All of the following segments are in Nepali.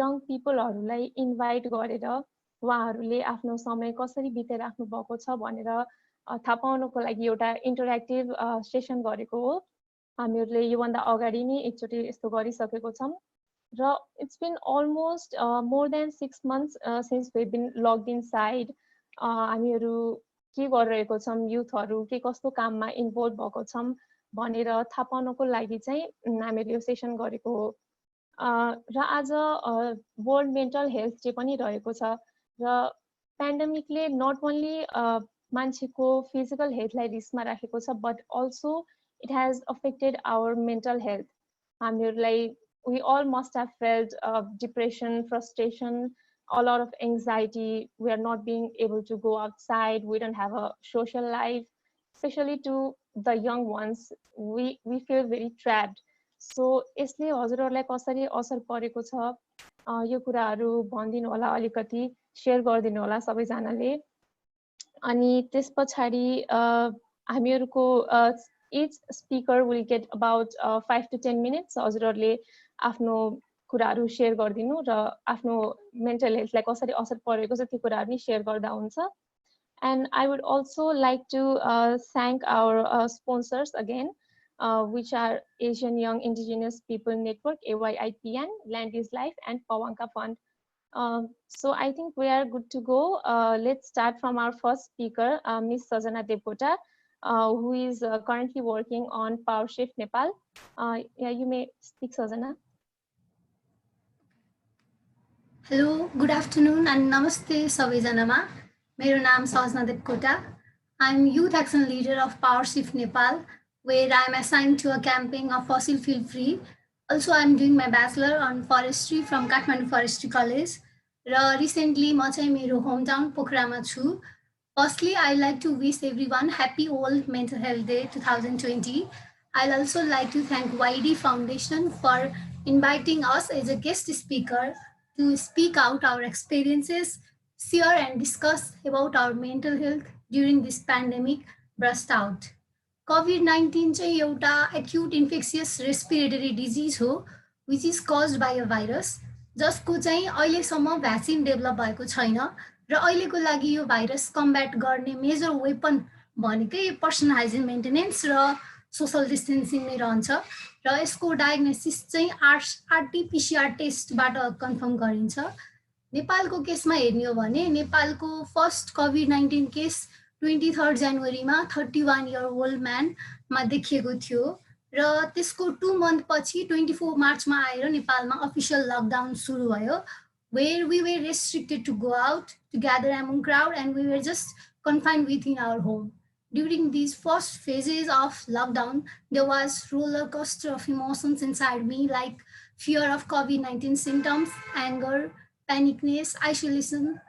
यङ पिपलहरूलाई इन्भाइट गरेर उहाँहरूले आफ्नो समय कसरी बिताइराख्नु भएको छ भनेर थाहा पाउनको लागि एउटा इन्टरेक्टिभ सेसन गरेको हो। हामीहरूले योभन्दा अगाडि नै एकचोटि यस्तो गरिसकेको छौँ र it's been almost more than 6 months since we been locked inside. हामीहरू के गरिरहेको छौँ, युथहरू के कस्तो काममा इन्भल्भ भएको छौँ भनेर थाहा पाउनको लागि चाहिँ हामीले यो सेसन गरेको हो। र आज वर्ल्ड मेन्टल हेल्थ डे पनि रहेको छ र पेन्डेमिकले नट ओन्ली मान्छेको फिजिकल हेल्थलाई रिस्कमा राखेको छ but also it has affected our mental health. हामीहरूलाई we all must have felt depression, frustration, a lot of anxiety. We are not being able to go outside. We don't have a social life, especially to the young ones. We feel very trapped. So यसले हजुरहरूलाई कसरी असर परेको छ यो कुराहरू भनिदिनु होला, अलिकति सेयर गरिदिनु होला सबैजनाले। अनि त्यस पछाडि हामीहरूको each speaker will get about 5 to 10 minutes. हजुरहरूले आफ्नो कुराहरू सेयर गरिदिनु र आफ्नो मेन्टल हेल्थलाई कसरी असर परेको छ त्यो कुराहरू नि सेयर गर्दा हुन्छ। And I would also like to thank our sponsors again, which are Asian Young Indigenous People Network, AYIPN, Land is Life, and Pawanka Fund. So I think we are good to go. Let's start from our first speaker, Ms. Sajana Devkota, who is currently working on PowerShift Nepal. Yeah, you may speak, Sajana. Hello, good afternoon and namaste सबैजनामा। मेरो नाम सजना Devkota. I'm Youth Action Leader of PowerShift Nepal, where I'm assigned to a campaign of fossil fuel free. Also, I'm doing my bachelor on forestry from Kathmandu Forestry College. र recently म चाहिँ मेरो hometown पोखरामा छु। Firstly, I'd like to wish everyone happy World Mental Health Day 2020. I'd also like to thank YD Foundation for inviting us as a guest speaker to speak out our experiences, share and discuss about our mental health during this pandemic burst out. COVID-19 चाहिँ एउटा acute infectious respiratory disease हो, which is caused by a virus, जसको चाहिँ अहिलेसम्म भ्याक्सिन डेभलप भएको छैन र अहिलेको लागि यो भाइरस कम्ब्याट गर्ने मेजर वेपन भनेकै पर्सनल हाइजिन मेन्टेनेन्स र सोशल डिस्टेन्सिङ नै रहन्छ र यसको डायग्नोसिस चाहिँ आरटीपीसीआर टेस्टबाट कन्फर्म गरिन्छ। नेपालको केसमा हेर्ने हो भने नेपालको फर्स्ट कोभिड-19 केस 23 जनवरीमा 31 इयर ओल्ड म्यानमा देखिएको थियो र त्यसको 2 month पछि 24 मार्चमा आएर नेपालमा अफिसियल लकडाउन सुरु भयो, where we were restricted to go out, to gather among crowd, and we were just confined within our home. During these first phases of lockdown, there was roller coaster of emotions inside me, like fear of COVID-19 symptoms, anger, panicness, isolation,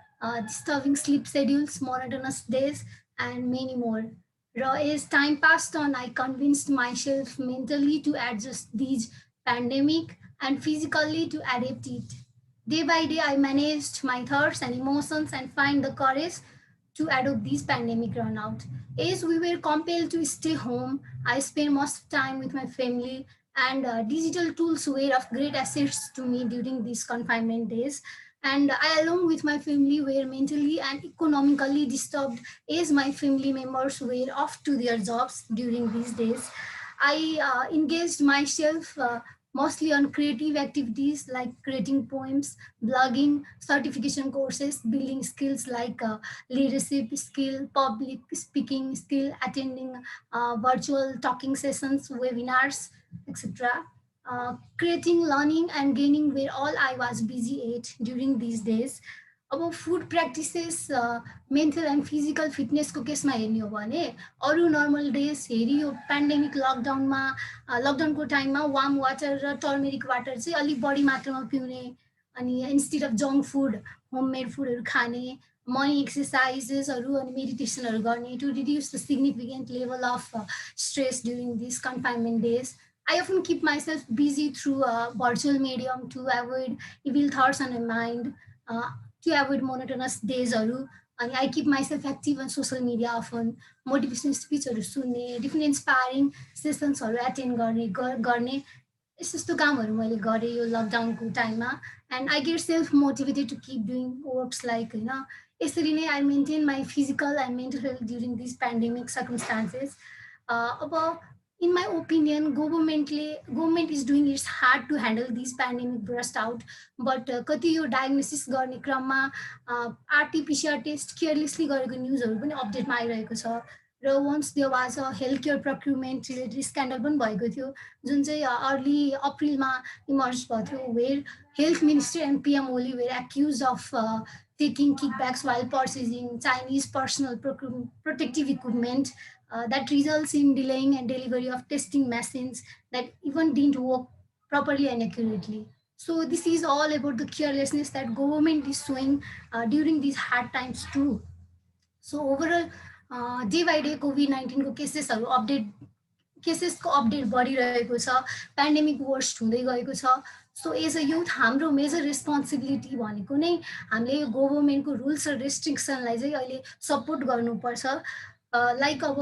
disturbing sleep schedules, monotonous days, and many more. As time passed on, I convinced myself mentally to adjust these pandemic and physically to adapt it. Day by day, I managed my thoughts and emotions and find the courage to adopt this pandemic runout. As we were compelled to stay home, I spent most time with my family, and digital tools were of great assets to me during these confinement days. And I, along with my family, were mentally and economically disturbed as my family members were off to their jobs during these days. I engaged myself mostly on creative activities like creating poems, blogging, certification courses, building skills like leadership skill, public speaking skill, attending virtual talking sessions, webinars, etc. Creating, learning, and gaining were all I was busy at during these days. अब food practices mental and physical फिटनेसको केसमा हेर्ने हो भने अरू नर्मल डेज हेरी यो पेन्डेमिक लकडाउनको टाइममा वार्म वाटर र टर्मेरिक वाटर चाहिँ अलिक बढी मात्रामा पिउने, अनि instead of junk food homemade फुडहरू खाने, मर्निङ एक्सर्साइजेसहरू अनि मेडिटेसनहरू गर्ने to reduce the significant level of stress during this confinement days. I often keep myself busy through a virtual medium to avoid evil thoughts on my mind, to avoid monotonous days, and I keep myself active on social media often, motivational speeches सुन्ने, different inspiring sessions attend गर्ने, यस्तो कामहरू मैले गरेँ यो लकडाउनको टाइममा and I get self motivated to keep doing works like होइन यसरी नै I maintain my physical and mental health during this pandemic circumstances अब in my opinion government is doing its hard to handle this pandemic burst out but कति यो डायग्नोसिस गर्ने क्रममा आरटीपीसीआर टेस्ट केयरलेसली गरेको न्युजहरू पनि अपडेटमा आइरहेको छ र once there was a health care procurement related scandal पनि भएको थियो जुन चाहिँ अर्ली अप्रिलमा इमर्ज भएको थियो where health minister and PM Oli were accuse of taking kickbacks while purchasing Chinese personal protective equipment that results in delaying and delivery of testing machines that even didn't work properly and accurately. So this is all about the carelessness that government is showing during these hard times too. So overall, day by day COVID-19 को केसेसहरू केसेसको अपडेट बढिरहेको छ पेन्डेमिक वर्स्ट हुँदै गएको छ सो एज अ युथ हाम्रो मेजर रेस्पोन्सिबिलिटी भनेको नै हामीले गभर्मेन्टको रुल्स र रेस्ट्रिक्सनलाई चाहिँ अहिले सपोर्ट गर्नुपर्छ लाइक अब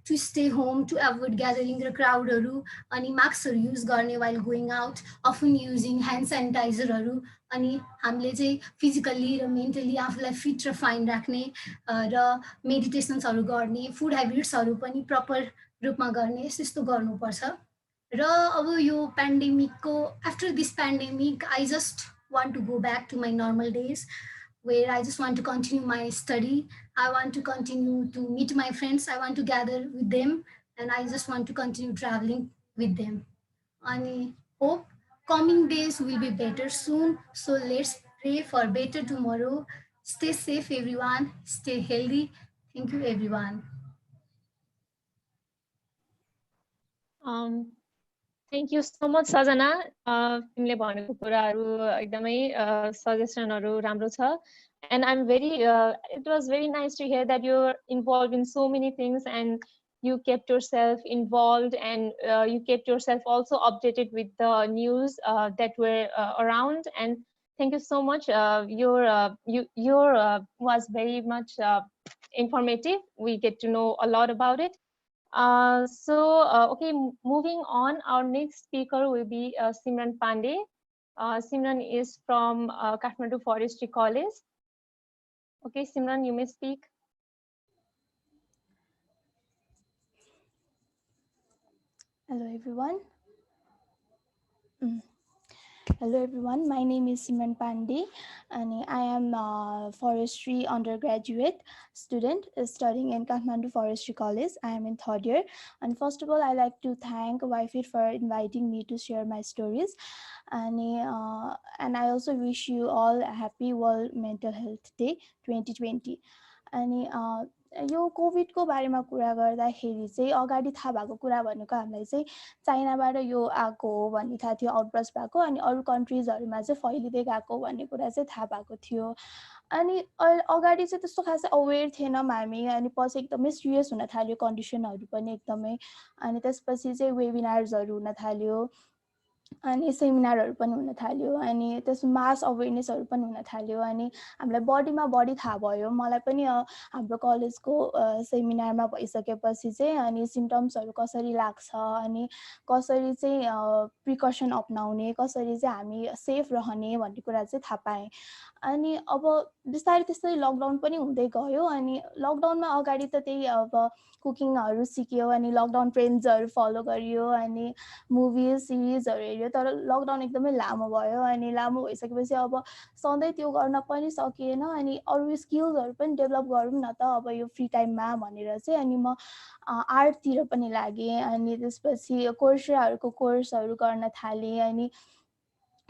to stay home to avoid gathering र क्राउडहरू अनि मास्कहरू युज गर्ने while going out often using hand सेनिटाइजरहरू अनि हामीले चाहिँ फिजिकल्ली र मेन्टली आफूलाई फिट र फाइन राख्ने र मेडिटेसन्सहरू गर्ने फुड हेबिट्सहरू पनि प्रपर रूपमा गर्ने यस्तो गर्नुपर्छ र अब यो पेन्डेमिकको after this pandemic I just want to go back to my normal days where I just want to continue my study. I want to continue to meet my friends. I want to gather with them and I just want to continue traveling with them. And I hope coming days will be better soon. So let's pray for better tomorrow. Stay safe everyone. Stay healthy. Thank you everyone. Thank you so much Sajana. तिमीले भनेको कुराहरु एकदमै सजेसनहरु राम्रो छ and I'm very it was very nice to hear that you're involved in so many things and you kept yourself involved and you kept yourself also updated with the news that were around and thank you so much your was very much informative. We get to know a lot about it. Okay, moving on, our next speaker will be Simran Pandey. Simran is from Kathmandu Forestry College. Okay, Simran, you may speak. Hello, everyone. Hello everyone, my name is Simran Pandey and I am a forestry undergraduate student studying in Kathmandu Forestry College. I am in 3rd year and first of all I like to thank YFIT for inviting me to share my stories and I also wish you all a happy World Mental Health Day 2020. And यो कोभिडको बारेमा कुरा गर्दाखेरि चाहिँ अगाडि थाहा भएको कुरा भनेको हामीलाई चाहिँ चाइनाबाट यो आएको हो भन्ने थाहा थियो आउटब्रस्ट भएको अनि अरू कन्ट्रिजहरुमा चाहिँ फैलिदै गएको भन्ने कुरा चाहिँ थाहा भएको थियो अनि अगाडि चाहिँ त्यस्तो खासै अवेयर थिएनौं हामी अनि पछि एकदमै सिरियस हुन थाल्यो कन्डिसनहरु पनि एकदमै अनि त्यसपछि चाहिँ वेबिनार्सहरु हुन थाल्यो अनि सेमिनारहरु पनि हुन थाल्यो अनि त्यसमा मास अवेयरनेसहरु पनि हुन थाल्यो अनि हामीलाई बडीमा बडी थाहा भयो मलाई पनि हाम्रो कलेजको सेमिनारमा भइसकेपछि चाहिँ अनि सिम्पटम्सहरु कसरी लाग्छ अनि कसरी चाहिँ प्रिकसन अपनाउने कसरी चाहिँ हामी सेफ रहने भन्ने कुरा चाहिँ थाहा पाएँ अनि अब बिस्तारै त्यसै लकडाउन पनि हुँदै गयो अनि लकडाउनमा अगाडि त त्यही अब कुकिङहरु सिक्यो अनि लकडाउन ट्रेन्ड्सहरु फलो गरियो अनि मुभिज सिरिजहरु हेर्यो तर लकडाउन एकदमै लामो भयो अनि लामो भइसकेपछि अब सधैं त्यो गर्न पनि सकिएन अनि अरु स्किल्सहरु पनि डेभलप गरौँ न त अब यो फ्री टाइममा भनेर चाहिँ अनि म आर्टतिर पनि लागे अनि त्यसपछि कोर्सेराहरुको कोर्सहरु गर्न थाले अनि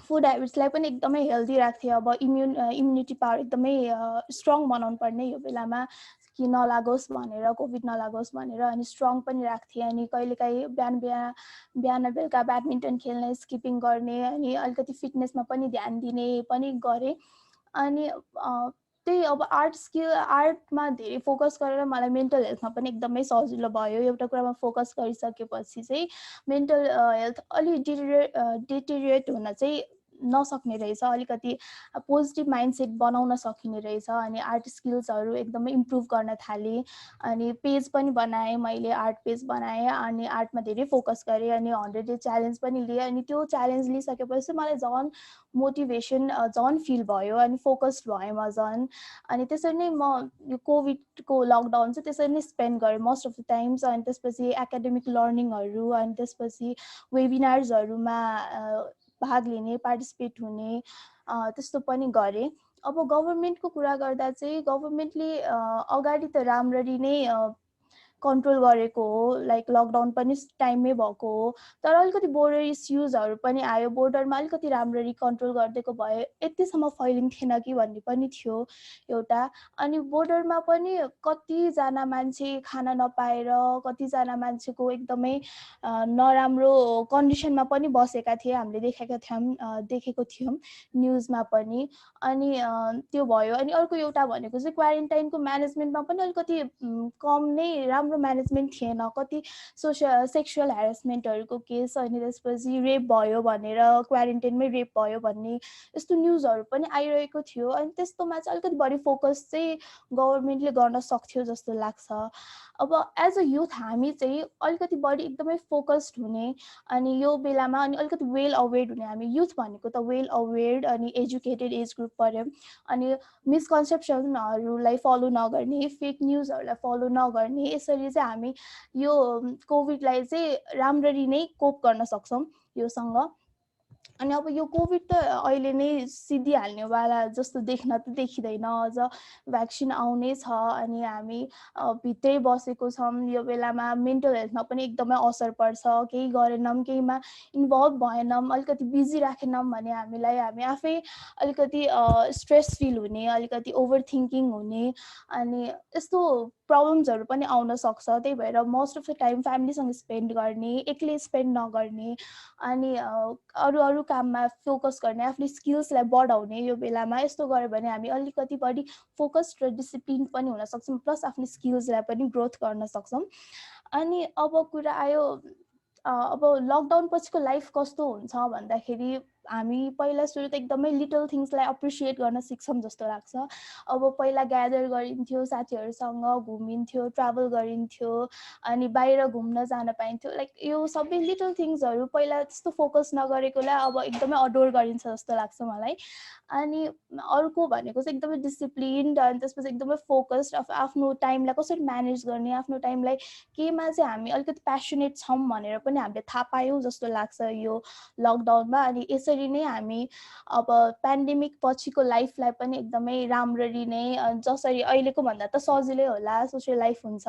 फुड हेबिट्सलाई पनि एकदमै हेल्दी राख्थे अब इम्युनिटी पावर एकदमै स्ट्रङ बनाउनु पर्ने यो बेलामा कि नलागोस् भनेर कोभिड नलागोस् भनेर अनि स्ट्रङ पनि राख्थे अनि कहिलेकाहीँ बिहान बेलुका ब्याडमिन्टन खेल्ने स्किपिङ गर्ने अनि अलिकति फिटनेसमा पनि ध्यान दिने पनि गरे अनि त्यही अब आर्टमा धेरै फोकस गरेर मलाई मेन्टल हेल्थमा पनि एकदमै सजिलो भयो एउटा कुरामा फोकस गरिसकेपछि चाहिँ मेन्टल हेल्थ अलि डिटेरिएट हुन चाहिँ नसक्ने रहेछ, अलिकति पोजिटिभ माइन्डसेट बनाउन सकिने रहेछ। अनि आर्ट स्किल्सहरू एकदमै इम्प्रुभ गर्न थालेँ। अनि पेज पनि बनाएँ मैले, आर्ट पेज बनाएँ अनि आर्टमा धेरै फोकस गरेँ। अनि 100 डे च्यालेन्ज पनि लिएँ। अनि त्यो च्यालेन्ज लिइसकेपछि मलाई झन् मोटिभेसन झन् फिल भयो अनि फोकस्ड भएँ म झन्। अनि त्यसरी नै म यो कोभिडको लकडाउन चाहिँ त्यसरी नै स्पेन्ड गरेँ मोस्ट अफ द टाइम्स। अनि त्यसपछि एकाडेमिक लर्निङहरू अनि त्यसपछि वेबिनार्सहरूमा भाग लिने, पार्टिसिपेट हुने त्यस्तो पनि गरेँ। अब गभर्मेन्टको कुरा गर्दा चाहिँ गभर्मेन्टले अगाडि त राम्ररी नै कन्ट्रोल गरेको हो, लाइक लकडाउन पनि टाइममै भएको हो। तर अलिकति बोर्डर इस्युजहरू पनि आयो, बोर्डरमा अलिकति राम्ररी कन्ट्रोल गरिदिएको भए यतिसम्म फैलिन्थेन कि भन्ने पनि थियो एउटा। अनि बोर्डरमा पनि कतिजना मान्छे खाना नपाएर, कतिजना मान्छेको एकदमै नराम्रो कन्डिसनमा पनि बसेका थिए, हामीले देखेको थियौँ न्युजमा पनि। अनि त्यो भयो। अनि अर्को एउटा भनेको चाहिँ क्वारेन्टाइनको म्यानेजमेन्टमा पनि अलिकति कम नै राम्रो म्यानेजमेन्ट थिएन। कति सेक्सुअल ह्यारेसमेन्टहरूको केस, अनि त्यसपछि रेप भयो भनेर क्वारेन्टाइनमै रेप भयो भन्ने यस्तो न्युजहरू पनि आइरहेको थियो। अनि त्यस्तोमा चाहिँ अलिकति बढी फोकस चाहिँ गभर्मेन्टले गर्न सक्थ्यो जस्तो लाग्छ। अब एज अ युथ हामी चाहिँ अलिकति बढी एकदमै फोकस्ड हुने, अनि यो बेलामा अनि अलिकति वेल अवेयर्ड हुने। हामी युथ भनेको त वेल अवेयर्ड अनि एजुकेटेड एज ग्रुप पर्यौँ। अनि मिसकन्सेप्सनहरूलाई फलो नगर्ने, फेक न्युजहरूलाई फलो नगर्ने, यसरी चाहिँ हामी यो कोभिडलाई चाहिँ राम्ररी नै कोप गर्न सक्छौँ योसँग। अनि अब यो कोभिड त अहिले नै सिद्धिहाल्नेवाला जस्तो देख्न त देखिँदैन, अझ भ्याक्सिन आउनै छ। अनि हामी भित्रै बसेको छौँ। यो बेलामा मेन्टल हेल्थमा पनि एकदमै असर पर्छ। केही गरेनौँ, केहीमा इन्भल्भ भएनौँ, अलिकति बिजी राखेनौँ भने हामी आफै अलिकति स्ट्रेस फिल हुने, अलिकति ओभर थिङ्किङ हुने, अनि यस्तो प्रब्लम्सहरू पनि आउन सक्छ। त्यही भएर मोस्ट अफ द टाइम फ्यामिलीसँग स्पेन्ड गर्ने, एक्लै स्पेन्ड नगर्ने, अनि अरू काममा फोकस गर्ने, आफ्नो स्किल्सलाई बढाउने। यो बेलामा यस्तो गऱ्यो भने हामी अलिकति बढी फोकस्ड र डिसिप्लिन पनि हुन सक्छौँ, प्लस आफ्नो स्किल्सलाई पनि ग्रोथ गर्न सक्छौँ। अनि अब कुरा आयो अब लकडाउन पछिको लाइफ कस्तो हुन्छ भन्दाखेरि हामी पहिला सुरु त एकदमै लिटल थिङ्सलाई अप्रिसिएट गर्न सिक्छौँ जस्तो लाग्छ। अब पहिला ग्यादर गरिन्थ्यो, साथीहरूसँग घुमिन्थ्यो, ट्राभल गरिन्थ्यो, अनि बाहिर घुम्न जान पाइन्थ्यो। लाइक यो सबै लिटल थिङ्सहरू पहिला त्यस्तो फोकस नगरेकोलाई अब एकदमै अडोर गरिन्छ जस्तो लाग्छ मलाई। अनि अर्को भनेको चाहिँ एकदमै डिसिप्लिन्ड, अनि त्यसपछि एकदमै फोकस्ड, आफ्नो टाइमलाई कसरी म्यानेज गर्ने, आफ्नो टाइमलाई केमा चाहिँ हामी अलिकति प्यासनेट छौँ भनेर पनि हामीले थाहा पायौँ जस्तो लाग्छ यो लकडाउनमा। अनि यसरी नै हामी अब पेन्डेमिक पछिको लाइफलाई पनि एकदमै राम्ररी नै, जसरी अहिलेको भन्दा त सजिलै होला, सोसियल लाइफ हुन्छ,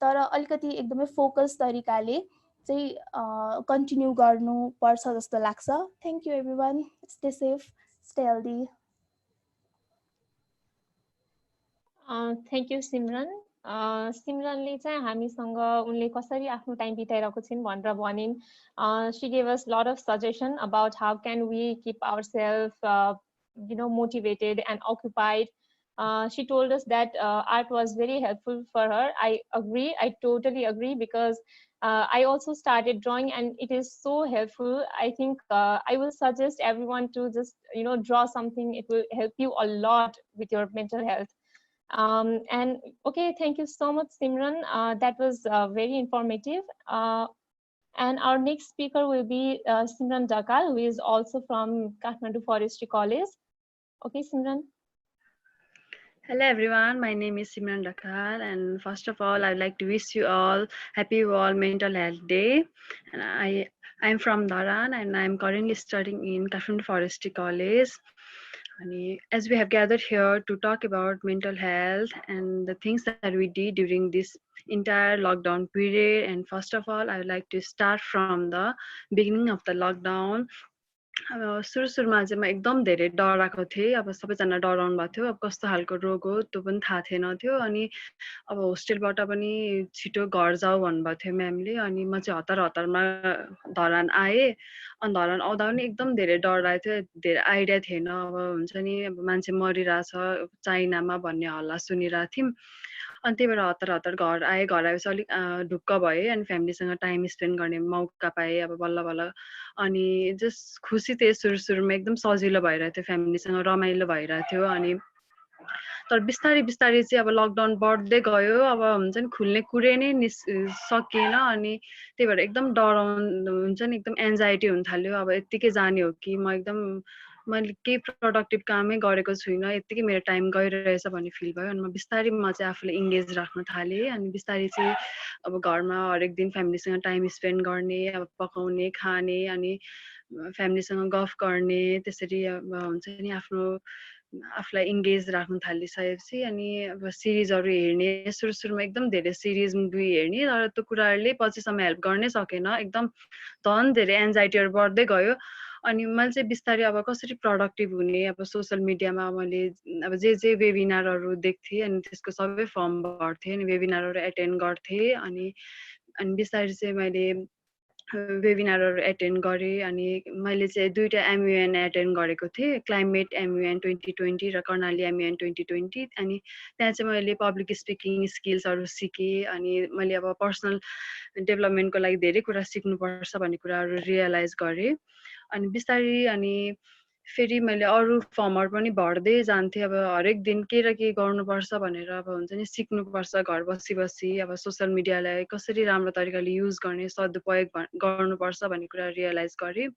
तर अलिकति एकदमै फोकस तरिकाले चाहिँ कन्टिन्यू गर्नुपर्छ जस्तो लाग्छ। Thank you everyone, stay safe, stay healthy. Thank you Simran. सिमरनले चाहिँ हामीसँग उनले कसरी आफ्नो टाइम बिताइरहेको छिन् भनेर भनिन्। She gave us lot of suggestion about how can we keep our self motivated and occupied. She told us that art was very helpful for her. I agree. I totally agree, because I also started drawing and it is so helpful. I think I will suggest everyone to just draw something. It will help you a lot with your mental health. And okay, thank you so much, Simran. That was very informative. And our next speaker will be Simran Dakal, who is also from Kathmandu Forestry College. Okay, Simran. Hello everyone, my name is Simran Dakal, and first of all I'd like to wish you all happy World Mental Health Day. And I'm from Dharan and I'm currently studying in Kathmandu Forestry College. And as we have gathered here to talk about mental health and the things that we did during this entire lockdown period, and first of all I would like to start from the beginning of the lockdown. अब सुरुमा चाहिँ म एकदम धेरै डराएको थिएँ। अब सबैजना डराउनु भएको थियो, अब कस्तो खालको रोग हो त्यो पनि थाहा थिएन थियो। अनि अब होस्टेलबाट पनि छिटो घर जाऊ भन्नुभएको थियो म्यामले। अनि म चाहिँ हतारमा धरान आएँ। अनि धरान आउँदा पनि एकदम धेरै डर लागेको थियो, धेरै आइडिया थिएन। अब हुन्छ नि, अब मान्छे मरिरहेछ चाइनामा भन्ने हल्ला सुनिरहेको थियौँ। अनि त्यही भएर हतार हतार घर आएपछि अलिक ढुक्क भएँ अनि फ्यामिलीसँग टाइम स्पेन्ड गर्ने मौका पाएँ अब बल्ल बल्ल। अनि जस्ट खुसी थिएँ सुरुमा एकदम सजिलो भइरहेको थियो, फ्यामिलीसँग रमाइलो भइरहेको थियो। अनि तर बिस्तारै बिस्तारै चाहिँ अब लकडाउन बढ्दै गयो, अब हुन्छ नि खुल्ने कुरै नै सकिएन। अनि त्यही भएर एकदम डराउनु हुन्छ नि, एकदम एन्जाइटी हुन थाल्यो। अब यत्तिकै जाने हो कि मैले केही प्रोडक्टिभ कामै गरेको छुइनँ, यत्तिकै मेरो टाइम गइरहेछ भन्ने फिल भयो। अनि बिस्तारै म चाहिँ आफूलाई इङ्गेज राख्न थालेँ। अनि बिस्तारै चाहिँ अब घरमा हरेक दिन फ्यामिलीसँग टाइम स्पेन्ड गर्ने, अब पकाउने खाने अनि फ्यामिलीसँग गफ गर्ने, त्यसरी अब हुन्छ नि आफूलाई इङ्गेज राख्न थालिसकेपछि अनि अब सिरिजहरू हेर्ने, सुरुमा एकदम धेरै सिरिज मुभी हेर्ने, तर त्यो कुराहरूले पछिसम्म हेल्प गर्नै सकेन, एकदम झन् धेरै एन्जाइटीहरू बढ्दै गयो। अनि मैले चाहिँ बिस्तारै अब कसरी प्रोडक्टिभ हुने, अब सोसियल मिडियामा मैले अब जे वेबिनारहरू देख्थेँ अनि त्यसको सबै फर्म भर्थेँ अनि वेबिनारहरू एटेन्ड गर्थेँ। अनि बिस्तारै चाहिँ मैले वेबिनारहरू एटेन्ड गरेँ। अनि मैले चाहिँ 2टा MUN एटेन्ड गरेको थिएँ, क्लाइमेट MUN 2020 र कर्णाली MUN 2020। अनि त्यहाँ चाहिँ मैले पब्लिक स्पिकिङ स्किल्सहरू सिकेँ। अनि मैले अब पर्सनल डेभलपमेन्टको लागि धेरै कुरा सिक्नुपर्छ भन्ने कुराहरू रियलाइज गरेँ। अनि बिस्तारै अनि फेरि मैले अरू फर्महरू पनि भर्दै जान्थेँ। अब हरेक दिन केही र केही गर्नुपर्छ भनेर अब हुन्छ नि सिक्नुपर्छ घर बसी अब सोसियल मिडियालाई कसरी राम्रो तरिकाले युज गर्ने, सदुपयोग गर्नुपर्छ भन्ने कुरा रियलाइज गरेँ।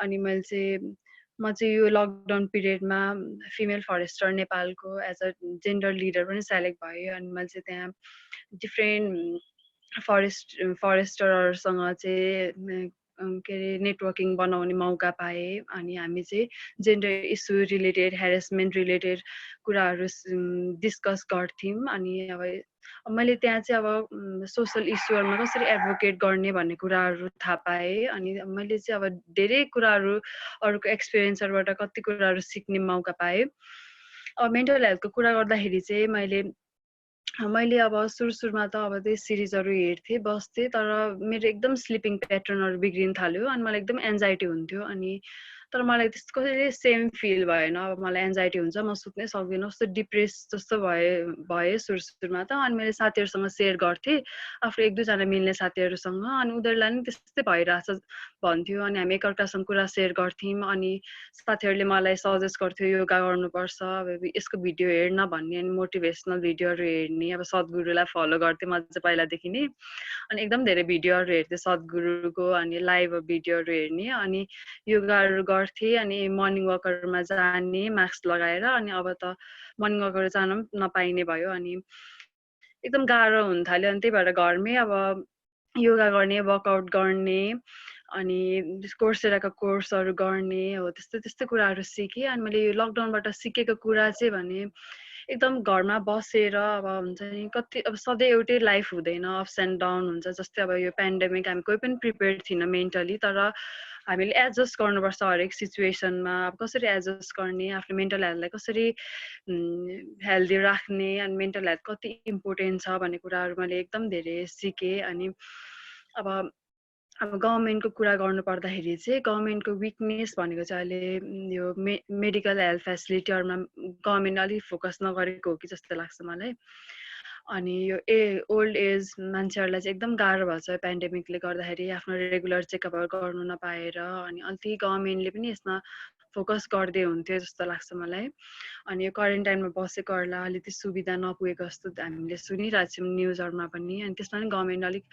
अनि म चाहिँ यो लकडाउन पिरियडमा फिमेल फरेस्टर नेपालको एज अ जेन्डर लिडर पनि सेलेक्ट भएँ। अनि मैले चाहिँ त्यहाँ डिफ्रेन्ट फरेस्टरहरूसँग चाहिँ के अरे नेटवर्किङ बनाउने मौका पाएँ। अनि हामी चाहिँ gender issue related, harassment related कुराहरू डिस्कस गर्थ्यौँ। अनि अब मैले त्यहाँ चाहिँ अब सोसल इस्युहरूमा कसरी एडभोकेट गर्ने भन्ने कुराहरू थाहा पाएँ। अनि मैले चाहिँ अब धेरै कुराहरू अरूको एक्सपिरियन्सहरूबाट कति कुराहरू सिक्ने मौका पाएँ। अब मेन्टल हेल्थको कुरा गर्दाखेरि चाहिँ मैले अब सुरुमा त अब त्यही सिरिजहरू हेर्थेँ, बस्थेँ, तर मेरो एकदम स्लिपिङ प्याटर्नहरू बिग्रिन थाल्यो अनि मलाई एकदम एन्जाइटी हुन्थ्यो। अनि तर मलाई त्यसको सेम फिल भएन, अब मलाई एन्जाइटी हुन्छ, म सुत्नै सक्दिनँ, कस्तो डिप्रेस जस्तो भए सुरुमा त। अनि मैले साथीहरूसँग सेयर गर्थेँ, आफ्नो 1-2जना मिल्ने साथीहरूसँग। अनि उनीहरूलाई पनि त्यस्तै भइरहेछ भन्थ्यो। अनि हामी एकअर्कासँग कुरा सेयर गर्थ्यौँ। अनि साथीहरूले मलाई सजेस्ट गर्थ्यो योगा गर्नुपर्छ, अब यसको भिडियो हेर्न भन्ने, अनि मोटिभेसनल भिडियोहरू हेर्ने, अब सद्गुरुलाई फलो गर्थेँ म चाहिँ पहिलादेखि नै। अनि एकदम धेरै भिडियोहरू हेर्थेँ सद्गुरुको, अनि लाइभ भिडियोहरू हेर्ने, अनि योगाहरू गर्थेँ। अनि मर्निङ वकहरूमा जाने मास्क लगाएर। अनि अब त मर्निङ वकहरू जान पनि नपाइने भयो। अनि एकदम गाह्रो हुन थाल्यो। अनि त्यही भएर घरमै अब योगा गर्ने, वर्कआउट गर्ने, अनि कोर्सेराको कोर्सहरू गर्ने, हो त्यस्तै कुराहरू सिकेँ। अनि मैले यो लकडाउनबाट सिकेको कुरा चाहिँ भने एकदम घरमा बसेर अब हुन्छ नि कति अब सधैँ एउटै लाइफ हुँदैन, अप्स एन्ड डाउन हुन्छ। जस्तै अब यो पेन्डेमिक हामी कोही पनि प्रिपेयर्ड थिएन मेन्टली, तर हामीले एडजस्ट गर्नुपर्छ हरेक सिचुएसनमा। अब कसरी एडजस्ट गर्ने, आफ्नो मेन्टल हेल्थलाई कसरी हेल्दी राख्ने, अनि मेन्टल हेल्थ कति इम्पोर्टेन्ट छ भन्ने कुराहरू मैले एकदम धेरै सिकेँ। अनि अब गभर्मेन्टको कुरा गर्नु पर्दाखेरि चाहिँ गभर्मेन्टको विकनेस भनेको चाहिँ अहिले यो मेडिकल हेल्थ फेसिलिटीहरूमा गभर्मेन्ट अलिक फोकस नगरेको हो कि जस्तो लाग्छ मलाई। अनि यो ओल्ड एज मान्छेहरूलाई चाहिँ एकदम गाह्रो भएको छ पेन्डेमिकले गर्दाखेरि, आफ्नो रेगुलर चेकअपहरू गर्नु नपाएर। अनि अलिकति गभर्मेन्टले पनि यसमा फोकस गर्दै हुन्थ्यो जस्तो लाग्छ मलाई। अनि यो क्वारेन्टाइनमा बसेकोहरूलाई अलिकति सुविधा नपुगेको जस्तो हामीले सुनिरहेको छौँ न्युजहरूमा पनि। अनि त्यसमा पनि गभर्मेन्ट अलिक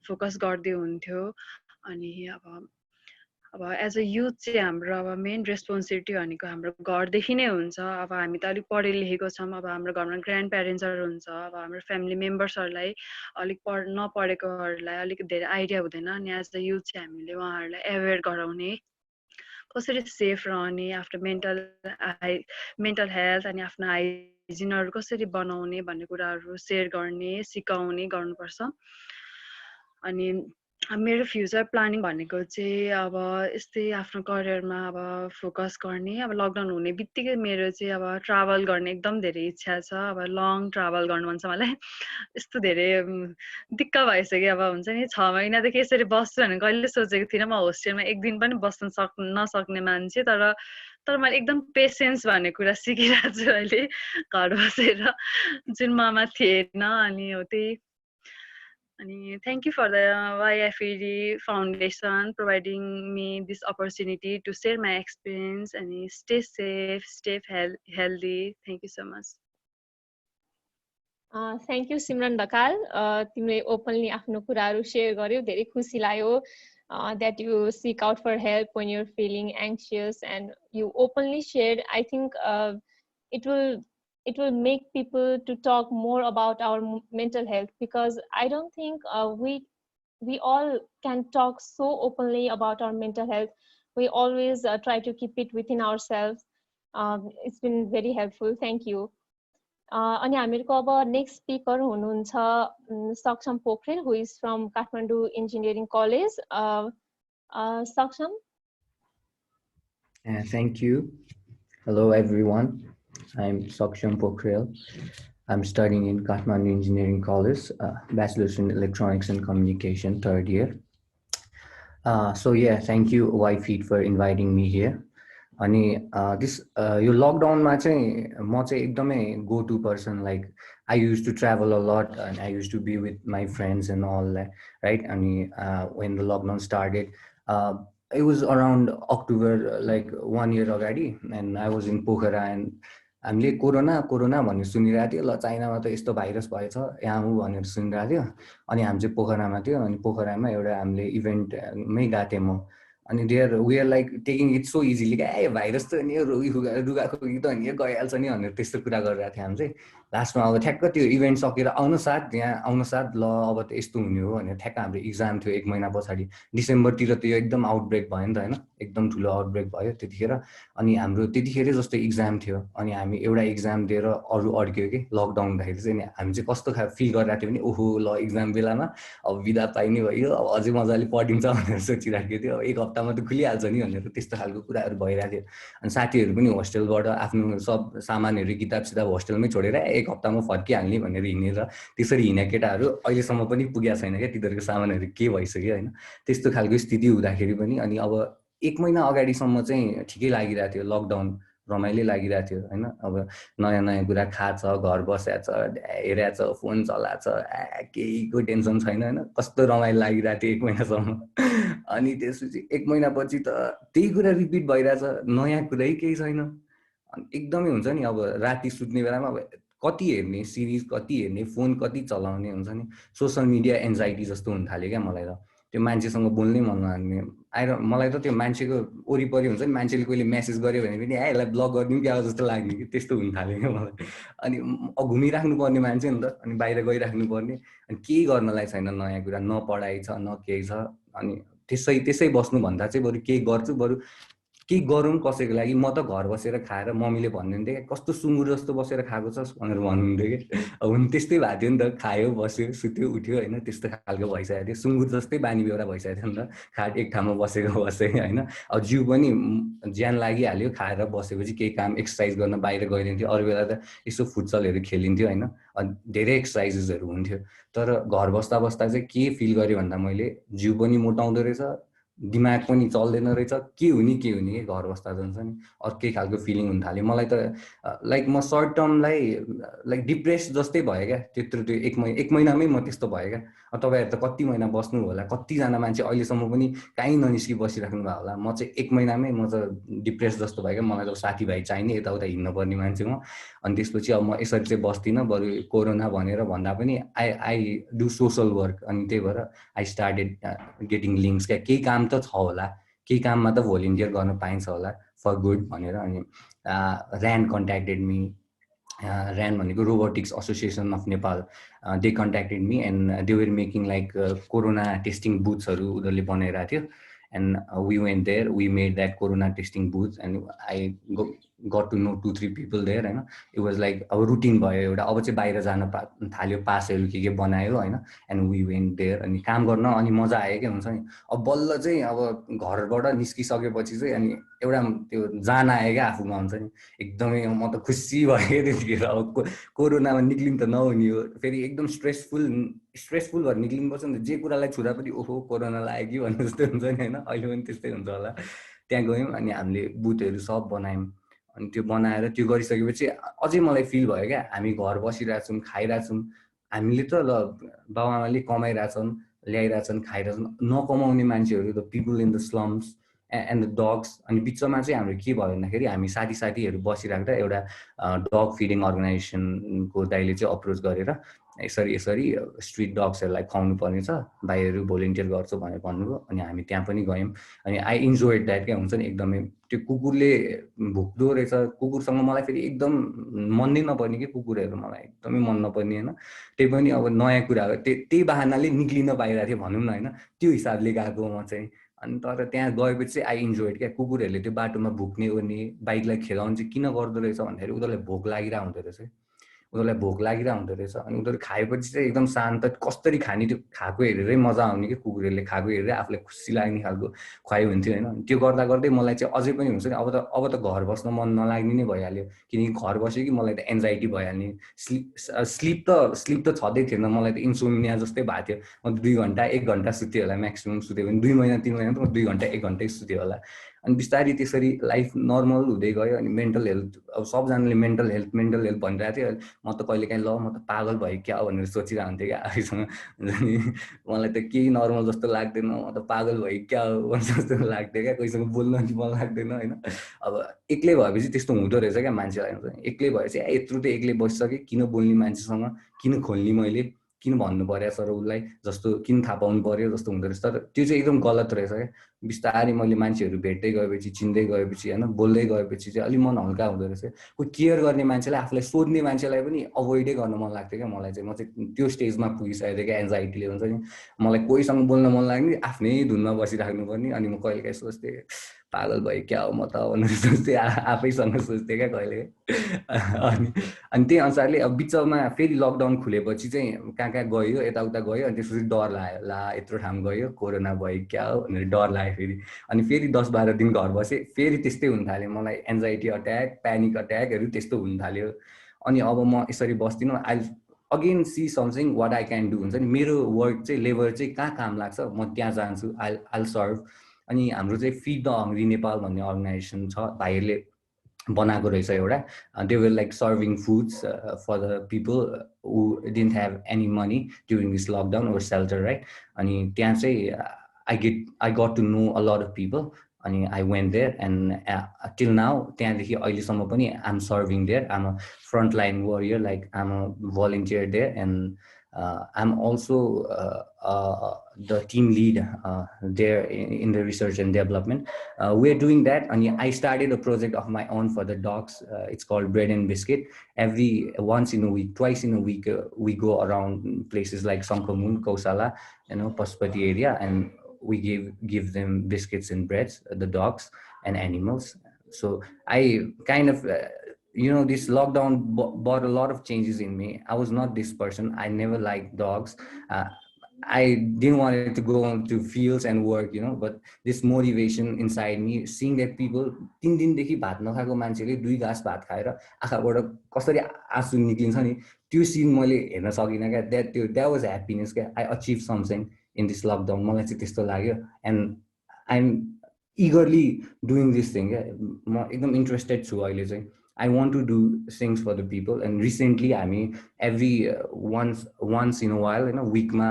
फोकस गर्दै हुन्थ्यो। अनि अब एज अ युथ चाहिँ हाम्रो अब मेन रेस्पोन्सिबिलिटी भनेको हाम्रो घरदेखि नै हुन्छ। अब हामी त अलिक पढे लेखेको छौँ, अब हाम्रो घरमा ग्रान्ड प्यारेन्ट्सहरू हुन्छ, अब हाम्रो फ्यामिली मेम्बर्सहरूलाई अलिक नपढेकोहरूलाई अलिक धेरै आइडिया हुँदैन। अनि एज अ युथ चाहिँ हामीले उहाँहरूलाई एवेयर गराउने, कसरी सेफ रहने, आफ्नो मेन्टल हेल्थ अनि आफ्नो हाइजिनहरू कसरी बनाउने भन्ने कुराहरू सेयर गर्ने, सिकाउने गर्नुपर्छ। अनि मेरो फ्युचर प्लानिङ भनेको चाहिँ अब यस्तै आफ्नो करियरमा अब फोकस गर्ने। अब लकडाउन हुने बित्तिकै मेरो चाहिँ अब ट्राभल गर्ने एकदम धेरै इच्छा छ। अब लङ ट्राभल गर्नु मन छ मलाई। यस्तो धेरै दिक्क भइसक्यो। अब हुन्छ नि 6 महिनादेखि यसरी बस्छु भने कहिले सोचेको थिइनँ म होस्टेलमा एक दिन पनि बस्न नसक्ने मान्छे। तर तर मैले एकदम पेसेन्स भन्ने कुरा सिकिरहेको छु अहिले घर बसेर, जुन ममा थिएन। अनि हो त्यही। अनि thank you for the YFED Foundation providing me this opportunity to share my experience and stay safe, stay healthy. Thank you so much. Thank you Simran Dhakal, तिमीले ओपनली आफ्नो कुराहरू सेयर गर्यौ, धेरै खुसी लाग्यो that you seek out for help when you're feeling anxious and you openly shared. I think it will make people to talk more about our mental health, because I don't think we all can talk so openly about our mental health. We always try to keep it within ourselves. It's been very helpful. Thank you. अनि हामीहरूको अब नेक्स्ट स्पिकर हुनुहुन्छ Saksham Pokharel, who is from Kathmandu engineering college. Saksham. Thank you. Hello everyone. I'm Saksham Pokhrel. I'm studying in Kathmandu Engineering College, Bachelor's in Electronics and Communication, 3rd year. So yeah, thank you YFED for inviting me here. अनि यो लकडाउनमा चाहिँ म चाहिँ एकदमै go to person, like I use to travel a lot and I use to be with my friends and all that, right? अनि when the lockdown started, it was around October, like 1 year अगाडि, and I was in Pokhara. And हामीले कोरोना भन्ने सुनिरहेको थियो, ल चाइनामा त यस्तो भाइरस भएछ यहाँ हो भनेर सुनिरहेको थियो। अनि हामी चाहिँ पोखरामा थियो, अनि पोखरामा एउटा हामीले इभेन्टमै गएको थिएँ म। अनि we are like taking it so easily, क्या भाइरस त नि रुगाखोकी त नि गइहाल्छ नि भनेर त्यस्तो कुरा गरिरहेको थियो हामी चाहिँ। लास्टमा अब ठ्याक्क त्यो इभेन्ट सकेर आउन साथ ल अब त यस्तो हुने हो भनेर ठ्याक्क हाम्रो इक्जाम थियो 1 महिना पछाडि, डिसेम्बरतिर त यो एकदम आउटब्रेक भयो नि त होइन, एकदम ठुलो आउटब्रेक भयो त्यतिखेर। अनि हाम्रो त्यतिखेरै जस्तो इक्जाम थियो, अनि हामी एउटा इक्जाम दिएर अरू अड्क्यो कि लकडाउन हुँदाखेरि चाहिँ। हामी चाहिँ कस्तो फिल गरिरहेको थियो भने ओहो ल इक्जाम बेलामा अब बिदा पाइने भयो, अब अझै मजाले पढिन्छ भनेर सोचिरहेको थियो। अब 1 हप्तामा त खुलिहाल्छ नि भनेर त्यस्तो खालको कुराहरू भइरहेको थियो। अनि साथीहरू पनि होस्टेलबाट आफ्नो सब सामानहरू किताब सिताब होस्टेलमै छोडेर 1 हप्तामा फर्किहाल्ने भनेर हिँडेर त्यसरी हिँड्ने केटाहरू अहिलेसम्म पनि पुगेको छैन क्या, तिनीहरूको सामानहरू के भइसक्यो होइन, त्यस्तो खालको स्थिति हुँदाखेरि पनि। अनि अब 1 महिना अगाडिसम्म चाहिँ ठिकै लागिरहेको थियो, लकडाउन रमाइलो लागिरहेको थियो होइन। अब नयाँ नयाँ कुरा खाछ, घर बस्याछ, हेरेछ, फोन चलाछ, केहीको टेन्सन छैन होइन, कस्तो रमाइलो लागिरहेको थियो 1 महिनासम्म। अनि त्यसपछि 1 महिनापछि त त्यही कुरा रिपिट भइरहेछ, नयाँ कुरै केही छैन। अनि एकदमै हुन्छ नि, अब राति सुत्ने बेलामा अब कति हेर्ने सिरिज, कति हेर्ने, फोन कति चलाउने हुन्छ नि, सोसल मिडिया एन्जाइटी जस्तो हुन थाल्यो क्या मलाई त। त्यो मान्छेसँग बोल्नै मन लाग्ने, मलाई त त्यो मान्छेको वरिपरि हुन्छ नि, मान्छेले कोहीले मेसेज गर्यो भने पनि यसलाई ब्लक गरिदिउँ क्या जस्तो लाग्ने कि, त्यस्तो हुन थाल्यो क्या मलाई। अनि घुमिराख्नु पर्ने मान्छे नि त, अनि बाहिर गइराख्नु पर्ने, अनि केही गर्नलाई छैन, नयाँ कुरा, न पढाइ छ न केही छ। अनि त्यसै बस्नुभन्दा चाहिँ बरु केही गर्छु, बरु केही गरौँ कसैको लागि। म त घर बसेर खाएर मम्मीले भन्नुहुन्थ्यो क्या, कस्तो सुँगुर जस्तो बसेर खाएको छस् भनेर भन्नुहुन्थ्यो कि। अब हुन त्यस्तै भएको थियो नि त, खायो बस्यो सुत्यो उठ्यो होइन, त्यस्तो खालको भइसकेको थियो, सुँगुर जस्तै बानी बेहोरा भइसकेको थियो नि त, खाट एक ठाउँमा बसेको होइन। अब जिउ पनि ज्यान लागिहाल्यो, खाएर बसेपछि केही काम एक्सर्साइज गर्न बाहिर गइदिन्थ्यो, अरू बेला त यसो फुटसलहरू खेलिन्थ्यो होइन, धेरै एक्सर्साइजेसहरू हुन्थ्यो। तर घर बस्दा चाहिँ के फिल गरेँ भन्दा मैले, जिउ पनि मोटाउँदो रहेछ, दिमाग पनि चल्दैन रहेछ, के हुने के घर बस्दा जान्छ नि, अर्कै खालको फिलिङ हुन थाल्यो मलाई त। लाइक म सर्ट टर्मलाई लाइक डिप्रेस जस्तै भयो क्या, त्यत्रो त्यो 1 महिनामै म त्यस्तो भयो क्या। अब तपाईँहरू त कति महिना बस्नु होला, कतिजना मान्छे अहिलेसम्म पनि कहीँ ननिस्कि बसिराख्नु भयो होला, म चाहिँ 1 महिनामै म त डिप्रेस जस्तो भयो क्या। मलाई त साथीभाइ चाहिने, यताउता हिँड्न पर्ने मान्छे म। अनि त्यसपछि अब म यसरी चाहिँ बस्दिनँ, बरु कोरोना भनेर भन्दा पनि आई डु सोसल वर्क। अनि त्यही भएर आई स्टार्टेड गेटिङ लिङ्क्स, क्या केही काम त छ होला, केही काममा त भोलिन्टियर गर्न पाइन्छ होला फर गुड भनेर। अनि ऱ्यान कन्ट्याक्टेड मी, ऱ्यान भनेको robotics association of Nepal, they contacted me and they were making like corona testing बुथ्सहरू उनीहरूले बनाइरहेको थियो। And we went there, we made that corona testing booth and I got to know 2-3 people there होइन। इट वाज लाइक अब रुटिन भयो एउटा, अब चाहिँ बाहिर जान थाल्यो, पासहरू के बनायो होइन। एन्ड वी वेन्ट देयर, अनि काम गर्न अनि मजा आयो क्या, हुन्छ नि। अब बल्ल चाहिँ अब घरबाट निस्किसकेपछि चाहिँ अनि एउटा त्यो जान आयो क्या आफूमा, हुन्छ नि, एकदमै म त खुसी भएँ त्यतिखेर। अब कोरोनामा निक्लिनु त नहुने हो, फेरि एकदम स्ट्रेसफुल भएर निक्लिनुपर्छ नि त, जे कुरालाई छुँदा पनि ओहो कोरोना लाग्यो कि भन्ने जस्तो हुन्छ नि होइन, अहिले पनि त्यस्तै हुन्छ होला। त्यहाँ गयौँ अनि हामीले बुथहरू सब बनायौँ अनि त्यो बनाएर त्यो गरिसकेपछि अझै मलाई फिल भयो क्या हामी घर बसिरहेछौँ खाइरहेछौँ हामीले त ल बाबुआमाले कमाइरहेछन् ल्याइरहेछन् खाइरहेछन् नकमाउने मान्छेहरू the people in the slums and the dogs अनि बिचमा चाहिँ हाम्रो के भयो भन्दाखेरि हामी साथीहरू बसिराख्दा एउटा डग फिडिङ अर्गनाइजेसनको दाइले चाहिँ अप्रोच गरेर यसरी स्ट्रिट डग्सहरूलाई खुवाउनु पर्ने छ भाइहरू भोलिन्टियर गर्छु भनेर भन्नुभयो अनि हामी त्यहाँ पनि गयौँ अनि आई इन्जोयड द्याट क्या हुन्छ नि एकदमै त्यो कुकुरले भुक्दो रहेछ कुकुरसँग मलाई फेरि एकदम मन नै नपर्ने कि कुकुरहरू मलाई एकदमै मन नपर्ने होइन त्यही पनि अब नयाँ कुरा हो त्यही बहानाले निक्लिन पाइरहेको थियो भनौँ न होइन त्यो हिसाबले गएको म चाहिँ अनि तर त्यहाँ गएपछि चाहिँ आई इन्जोयड क्या कुकुरहरूले त्यो बाटोमा भुक्ने ओर्ने बाइकलाई खेदाउनु चाहिँ किन गर्दो रहेछ भन्दाखेरि उनीहरूलाई भोक लागिरहेको हुँदो रहेछ उनीहरूलाई भोक लागिरहेको हुँदो रहेछ अनि उनीहरू खाएपछि चाहिँ एकदम शान्त कसरी खाने त्यो खाएको हेरेरै मजा आउने कि कुकुरहरूले खाएको हेरेरै आफूलाई खुसी लाग्ने खालको खुवाइ हुन्थ्यो होइन त्यो गर्दा गर्दै मलाई चाहिँ अझै पनि हुन्छ नि अब त घर बस्न मन नलाग्ने नै भइहाल्यो किनकि घर बस्यो कि मलाई त एन्जाइटी भइहाल्ने स्लिप त छँदै थिएन मलाई त इन्सोमिनिया जस्तै भएको थियो म 2 घन्टा 1 घन्टा सुत्यो होला म्याक्सिमम सुत्यो भने 2 महिना 3 महिना त म 2 घन्टा 1 घन्टै सुत्यो होला अनि बिस्तारै त्यसरी लाइफ नर्मल हुँदै गयो अनि मेन्टल हेल्थ अब सबजनाले मेन्टल हेल्थ भनिरहेको थियो म त कहिलेकाहीँ ल म त पागल भयो क्या भनेर सोचिरहेको हुन्थेँ क्या आफैसँग मलाई त केही नर्मल जस्तो लाग्दैन म त पागल भयो क्या जस्तो लाग्थ्यो क्या कोहीसँग बोल्न नि मन लाग्दैन होइन अब एक्लै भएपछि त्यस्तो हुँदो रहेछ क्या मान्छेलाई हुन्छ एक्लै भएपछि यत्रो त एक्लै बसिसकेँ किन बोल्ने मान्छेसँग किन खोल्ने मैले किन भन्नु पर्यो सर उसलाई जस्तो किन थाहा पाउनु पर्यो जस्तो हुँदो रहेछ तर त्यो चाहिँ एकदम गलत रहेछ क्या बिस्तारै मैले मान्छेहरू भेट्दै गएपछि चिन्दै गएपछि होइन बोल्दै गएपछि चाहिँ अलिक मन हल्का हुँदो रहेछ कोही केयर गर्ने मान्छेलाई आफूलाई सोध्ने मान्छेलाई पनि अभोइडै गर्न मन लाग्थ्यो क्या मलाई चाहिँ म चाहिँ त्यो स्टेजमा पुगिसकेको थिएँ क्या एन्जाइटीले हुन्छ नि मलाई कोहीसँग बोल्न मन लाग्ने आफ्नै धुनमा बसिराख्नु पर्ने अनि म कहिलेकाहीँ सोच्थेँ पागल भयो क्या हो म त भनेर सोच्थेँ आफैसँग सोच्थेँ क्या कहिले अनि त्यही अनुसारले अब बिचमा फेरि लकडाउन खुलेपछि चाहिँ कहाँ गयो यताउता गयो अनि त्यसपछि डर लाग्यो ला यत्रो ठाउँ गयो कोरोना भयो क्या हो भनेर डर लाग्यो अनि फेरि 10-12 दिन घर बसेँ फेरि त्यस्तै हुन थाल्यो मलाई एन्जाइटी अट्याक प्यानिक अट्याकहरू त्यस्तो हुन थाल्यो अनि अब म यसरी बस्दिनँ I again see something what I can do हुन्छ नि मेरो वर्क चाहिँ लेबर चाहिँ कहाँ काम लाग्छ म त्यहाँ जान्छु आइल सर्भ अनि हाम्रो चाहिँ फिड द हङ्ग्री नेपाल भन्ने अर्गनाइजेसन छ भाइहरूले बनाएको रहेछ एउटा they were like serving foods for the people who didn't have any money during this lockdown or shelter right अनि त्यहाँ चाहिँ I got to know a lot of people and I went there and till now त्यहाँदेखि अहिलेसम्म पनि I'm serving there. I'm a frontline warrior, like I'm a volunteer there and I'm also the team lead there in the research and development. We're doing that and I started a project of my own for the dogs. It's called Bread and Biscuit. Once in a week, twice in a week, we go around places like Sangkamun, Kausala, Pashupati area, and we give them biscuits and breads, the dogs and animals. So I kind of, this lockdown brought a lot of changes in me. I was not this person. I never liked dogs. I didn't want to go on to fields and work, but this motivation inside me, seeing that people 3 दिनदेखि भात नखाएको मान्छेले 2 घाँस भात खाएर आँखाबाट कसरी आँसु निक्लिन्छ नि त्यो सिन मैले हेर्न सकिनँ क्या that was happiness क्या I achieved something in this lockdown मलाई चाहिँ त्यस्तो लाग्यो and I'm eagerly doing this thing क्या म एकदम इन्ट्रेस्टेड छु अहिले चाहिँ I want to do things for the people and recently I mean every once in a while week ma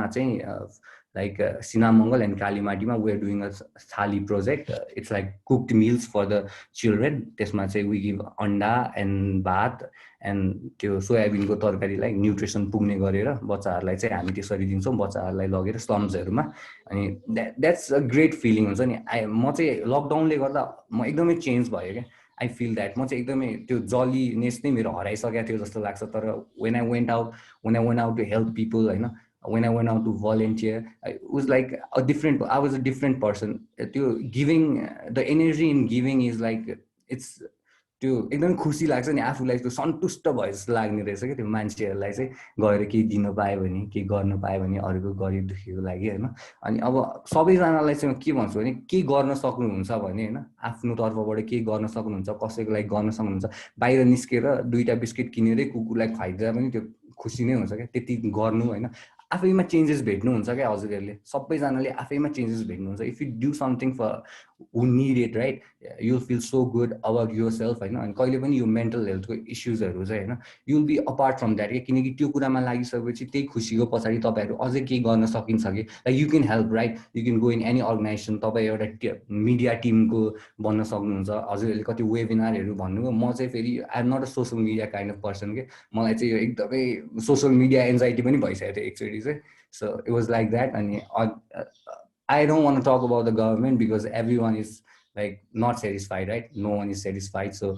like Sinamongal and Kalimati we're doing a thali project. It's like cooked meals for the children. Tesma चाहिँ we give anda and bhat and त्यो सोयाबिन को तरकारी like nutrition पुग्ने गरेर बच्चाहरुलाई चाहिँ हामी त्यसरी दिन्छौं बच्चाहरुलाई लगेर slums हरुमा अनि that's a great feeling हुन्छ नि म चाहिँ लकडाउन ले गर्दा म एकदमै चेन्ज भयो के I feel that म चाहिँ एकदमै त्यो जलीनेस नै मेरो हराइसकेको थियो जस्तो लाग्छ तर when I went out to help people हैन when I went out to volunteer I was like I was a different person त्यो giving the energy in giving is like it's त्यो एकदम खुसी लाग्छ नि आफुलाई त्यो सन्तुष्ट भए जस्तो लाग्ने रहेछ के त्यो मान्छेहरुलाई चाहिँ गएर के दिन पाए भने के गर्न पाए भने अरूको गरिब दुखीको लागि हैन अनि अब सबैजनालाई चाहिँ के भन्छु भने के गर्न सक्नुहुन्छ भने हैन आफ्नो तर्फबाट के गर्न सक्नुहुन्छ कसैको लागि गर्न सक्नुहुन्छ बाहिर निस्केर 2टा बिस्किट किनेरै कुकुरलाई खुवाइदिँदा पनि त्यो खुसी नै हुन्छ के त्यति गर्नु हैन आफैमा चेन्जेस भेट्नुहुन्छ क्या हजुरहरूले सबैजनाले आफैमा चेन्जेस भेट्नुहुन्छ if you do something for who need it right you will feel so good about your self होइन अनि कहिले पनि यो मेन्टल हेल्थको इस्युजहरू चाहिँ होइन you will be apart from that क्या किनकि त्यो कुरामा लागिसकेपछि त्यही खुसीको पछाडि तपाईँहरू अझै केही गर्न सकिन्छ कि like you can help right you can go in any organization तपाईँ एउटा मिडिया टिमको बन्न सक्नुहुन्छ हजुरहरूले कति वेबिनारहरू भन्नुभयो म चाहिँ फेरि I am not a social media kind of person के मलाई चाहिँ यो एकदमै सोसियल मिडिया एन्जाइटी पनि भइसकेको थियो एकचोटि चाहिँ so it was like that अनि I don't want to talk about the government because everyone is like not satisfied, right? No one is satisfied. So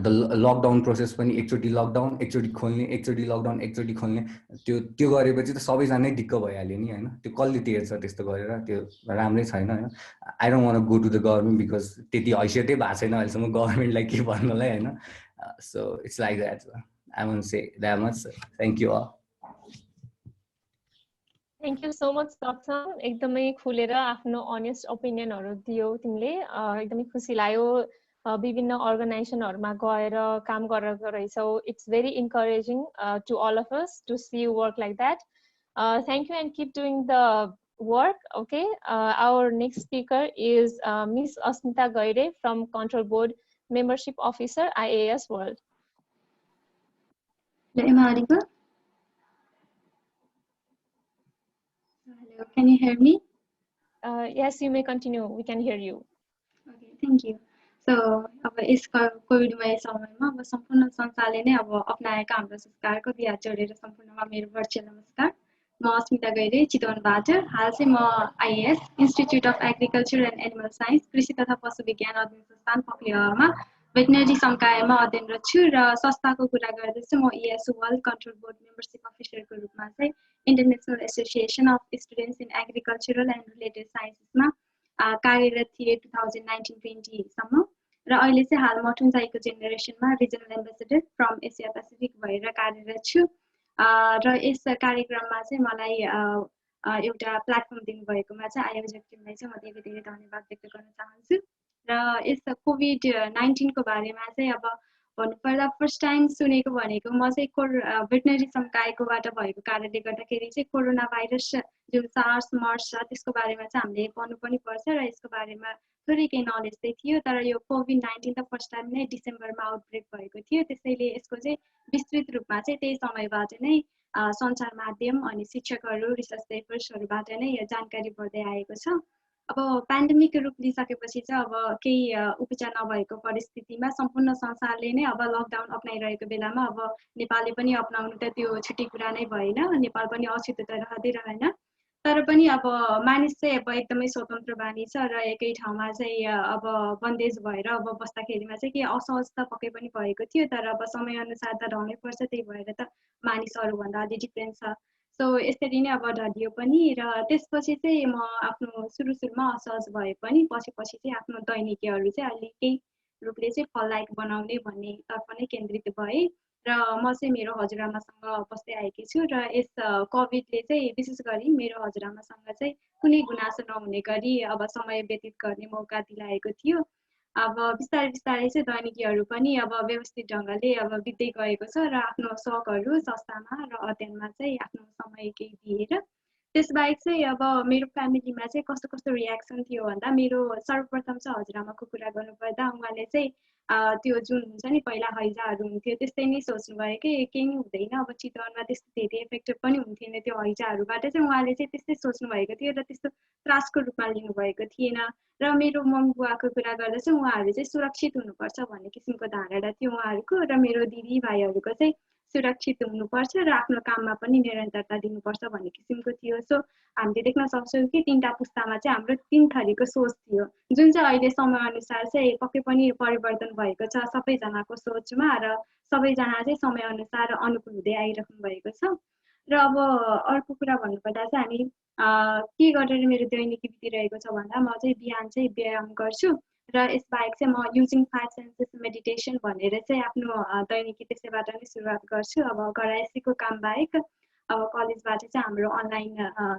the lockdown process पनि एकचोटि लकडाउन एकचोटि खोल्ने एकचोटि लकडाउन एकचोटि खोल्ने त्यो गरेपछि त सबैजना दिक्क भइहाल्यो नि होइन त्यो कसले टेर्छ त्यस्तो गरेर त्यो राम्रै छैन होइन I don't want to go to the government because त्यति हैसियतै भएको छैन अहिलेसम्म गभर्मेन्टलाई के भन्नलाई होइन so it's like that I want say that much thank you all thank you so much सक्षम एकदमै खुलेर आफ्नो अनेस्ट ओपिनियनहरू दियौ तिमीले एकदमै खुसी लाग्यो विभिन्न अर्गनाइजेसनहरूमा गएर काम गरेको रहेछौ it's very encouraging to all of us to see you work like that thank you and keep doing the work okay our next speaker is miss Asmita Gairey from control board membership officer IAS world Am I audible? Hello, can you hear me? Yes, you may continue. We can hear you. Okay, thank you. So, अब इस कोभिडमय समयमा अब सम्पूर्ण संसारले नै अब अपनाएका हाम्रो संस्कारको बिहा जोडेर सम्पूर्णमा मेरो वर्चुअल नमस्कार म अस्मिता गैरे चितवनबाट हाल चाहिँ म IAS institute of agriculture and animal science कृषि तथा पशु विज्ञान अध्ययन संस्थान पक्रियामा भेटनरी संकायमा अध्ययनरत छु र संस्थाको कुरा गर्दा चाहिँ म IAS world control board membership अफिसरको रूपमा चाहिँ international association of students in agricultural and related साइन्सेसमा कार्यरत थिए 2019-20 सम्म र अहिले चाहिँ हाल मठुन्जाइको जेनेरेसनमा regional ambassador from Asia Pacific भएर कार्यरत छु र यस कार्यक्रममा चाहिँ मलाई एउटा प्लेटफर्म दिनुभएकोमा चाहिँ आयोजक टिमलाई चाहिँ म धेरै धेरै धन्यवाद व्यक्त गर्न चाहन्छु र यस कोभिड-19 को बारेमा चाहिँ अब भन्नुपर्दा फर्स्ट टाइम सुनेको भनेको म चाहिँ भेटनरी संकायकोबाट भएको कारणले गर्दाखेरि चाहिँ कोरोना भाइरस जुन सार्स मर्स छ त्यसको बारेमा चाहिँ हामीले पढ्नु पनि पर्छ र यसको बारेमा थोरै केही नलेज चाहिँ थियो तर यो कोभिड-19 त फर्स्ट टाइम नै डिसेम्बरमा आउटब्रेक भएको थियो त्यसैले यसको चाहिँ विस्तृत रूपमा चाहिँ त्यही समयबाट नै सञ्चार माध्यम अनि शिक्षकहरू रिसर्च पेपर्सहरूबाट नै जानकारी बढ्दै आएको छ अब पेन्डेमिकको रूप लिइसकेपछि चाहिँ अब केही उपचार नभएको परिस्थितिमा सम्पूर्ण संसारले नै अब लकडाउन अपनाइरहेको बेलामा अब नेपालले पनि अपनाउनु त त्यो छुट्टी कुरा नै भएन नेपाल पनि अछुतो त रहँदै रहेन तर पनि अब मानिस चाहिँ अब एकदमै स्वतन्त्र बानी छ र एकै ठाउँमा चाहिँ अब बन्देज भएर अब बस्दाखेरिमा चाहिँ के असहज त पक्कै पनि भएको थियो तर अब समयअनुसार त रहनै पर्छ त्यही भएर त मानिस अरूभन्दा अलि डिफ्रेन्ट छ सो यसरी नै अब ढलियो पनि र त्यसपछि चाहिँ म आफ्नो सुरुमा असहज भए पनि पछि चाहिँ आफ्नो दैनिकीहरू चाहिँ अलि केही रूपले चाहिँ फलदायक बनाउने भन्ने तर्फ नै केन्द्रित भए र म चाहिँ मेरो हजुरआमासँग बस्दै आएकी छु र यस कोभिडले चाहिँ विशेष गरी मेरो हजुरआमासँग चाहिँ कुनै गुनासो नहुने गरी अब समय व्यतीत गर्ने मौका दिलाएको थियो अब बिस्तारै चाहिँ दैनिकीहरू पनि अब व्यवस्थित ढङ्गले अब बित्दै गएको छ र आफ्नो शौकहरू संस्थामा र अध्ययनमा चाहिँ आफ्नो समय केही दिएर त्यसबाहेक चाहिँ अब मेरो फ्यामिलीमा चाहिँ कस्तो रियाक्सन थियो भन्दा मेरो सर्वप्रथम चाहिँ हजुरआमाको कुरा गर्नुपर्दा उहाँले चाहिँ त्यो जुन हुन्छ नि पहिला हैजाहरू हुन्थ्यो त्यस्तै नै सोच्नुभयो कि केही हुँदैन अब चितवनमा त्यस्तो धेरै इफेक्टेड पनि हुन्थेन त्यो हैजाहरूबाट चाहिँ उहाँले चाहिँ त्यस्तै सोच्नुभएको थियो र त्यस्तो त्रासको रूपमा लिनुभएको थिएन र मेरो मम्मी बुवाको कुरा गर्दा चाहिँ उहाँहरू चाहिँ सुरक्षित हुनुपर्छ भन्ने किसिमको धारणा थियो उहाँहरूको र मेरो दिदी भाइहरूको चाहिँ सुरक्षित हुनुपर्छ र आफ्नो काममा पनि निरन्तरता दिनुपर्छ भन्ने किसिमको थियो सो हामीले देख्न सक्छौँ कि तीनटा पुस्तामा चाहिँ हाम्रो तीन थरीको सोच थियो जुन चाहिँ अहिले समयअनुसार चाहिँ पक्कै पनि परिवर्तन भएको छ सबैजनाको सोचमा र सबैजना चाहिँ समयअनुसार अनुकूल हुँदै आइराख्नु भएको छ र अब अर्को कुरा भन्नुपर्दा चाहिँ हामी के गरेर मेरो दैनिकी बितिरहेको छ भन्दा म चाहिँ बिहान चाहिँ व्यायाम गर्छु र यसबाहेक चाहिँ म युजिङ 5 सेन्सेस मेडिटेसन भनेर चाहिँ आफ्नो दैनिकी त्यसैबाट नै सुरुवात गर्छु अब घरायसीको काम बाहेक अब कलेजबाट चाहिँ हाम्रो अनलाइन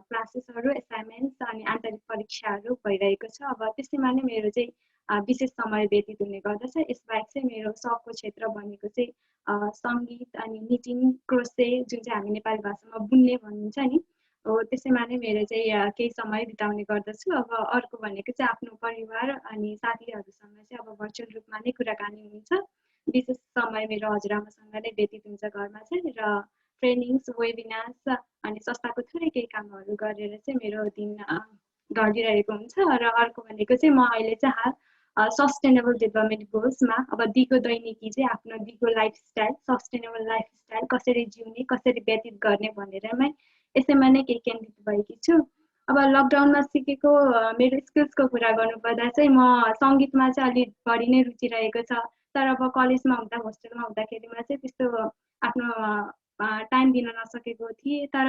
क्लासेसहरू असाइनमेन्ट्स अनि आन्तरिक परीक्षाहरू भइरहेको छ अब त्यसैमा नै मेरो चाहिँ विशेष समय व्यतीत हुने गर्दछ यसबाहेक चाहिँ मेरो शौकको क्षेत्र भनेको चाहिँ सङ्गीत अनि निटिङ क्रोसे जुन चाहिँ हामी नेपाली भाषामा बुन्ने भनिन्छ नि हो त्यसैमा नै मेरो चाहिँ केही समय बिताउने गर्दछु। अब अर्को भनेको चाहिँ आफ्नो परिवार अनि साथीहरूसँग चाहिँ अब भर्चुअल रूपमा नै कुराकानी हुन्छ। विशेष समय मेरो हजुरआमासँग नै व्यतीत हुन्छ घरमा चाहिँ र ट्रेनिङ्स वेबिनार्स अनि संस्थाको थोरै केही कामहरू गरेर चाहिँ मेरो दिन घटिरहेको हुन्छ। र अर्को भनेको चाहिँ म अहिले चाहिँ हाल सस्टेनेबल डेभलपमेन्ट गोल्समा अब दिगो दैनिकी चाहिँ आफ्नो दिगो लाइफस्टाइल सस्टेनेबल लाइफस्टाइल कसरी जिउने कसरी व्यतीत गर्ने भनेरमै यसैमा नै केही केन्द्रित भएकी छु। अब लकडाउनमा सिकेको मेरो स्किल्सको कुरा गर्नुपर्दा चाहिँ म सङ्गीतमा चाहिँ अलिक बढी नै रुचि रहेको छ। तर अब कलेजमा हुँदा होस्टेलमा हुँदाखेरिमा चाहिँ त्यस्तो आफ्नो टाइम दिन नसकेको थिएँ। तर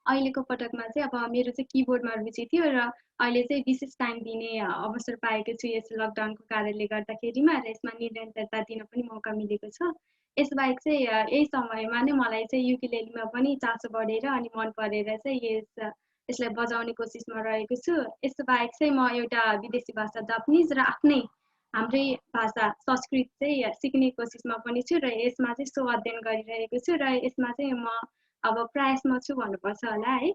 अहिलेको पटकमा चाहिँ अब मेरो चाहिँ किबोर्डमा रुचि थियो र अहिले चाहिँ विशेष टाइम दिने अवसर पाएको छु यस लकडाउनको कारणले गर्दाखेरिमा र यसमा निरन्तरता दिन पनि मौका मिलेको छ। यसबाहेक चाहिँ यही समयमा नै मलाई चाहिँ युकेलेलीमा पनि चासो बढेर अनि मन परेर चाहिँ यसलाई बजाउने कोसिसमा रहेको छु। यसबाहेक चाहिँ म एउटा विदेशी भाषा जापानिज र आफ्नै हाम्रै भाषा संस्कृत चाहिँ सिक्ने कोसिसमा पनि छु र यसमा चाहिँ सो अध्ययन गरिरहेको छु र यसमा चाहिँ म अब प्रयासमा छु भन्नुपर्छ होला है।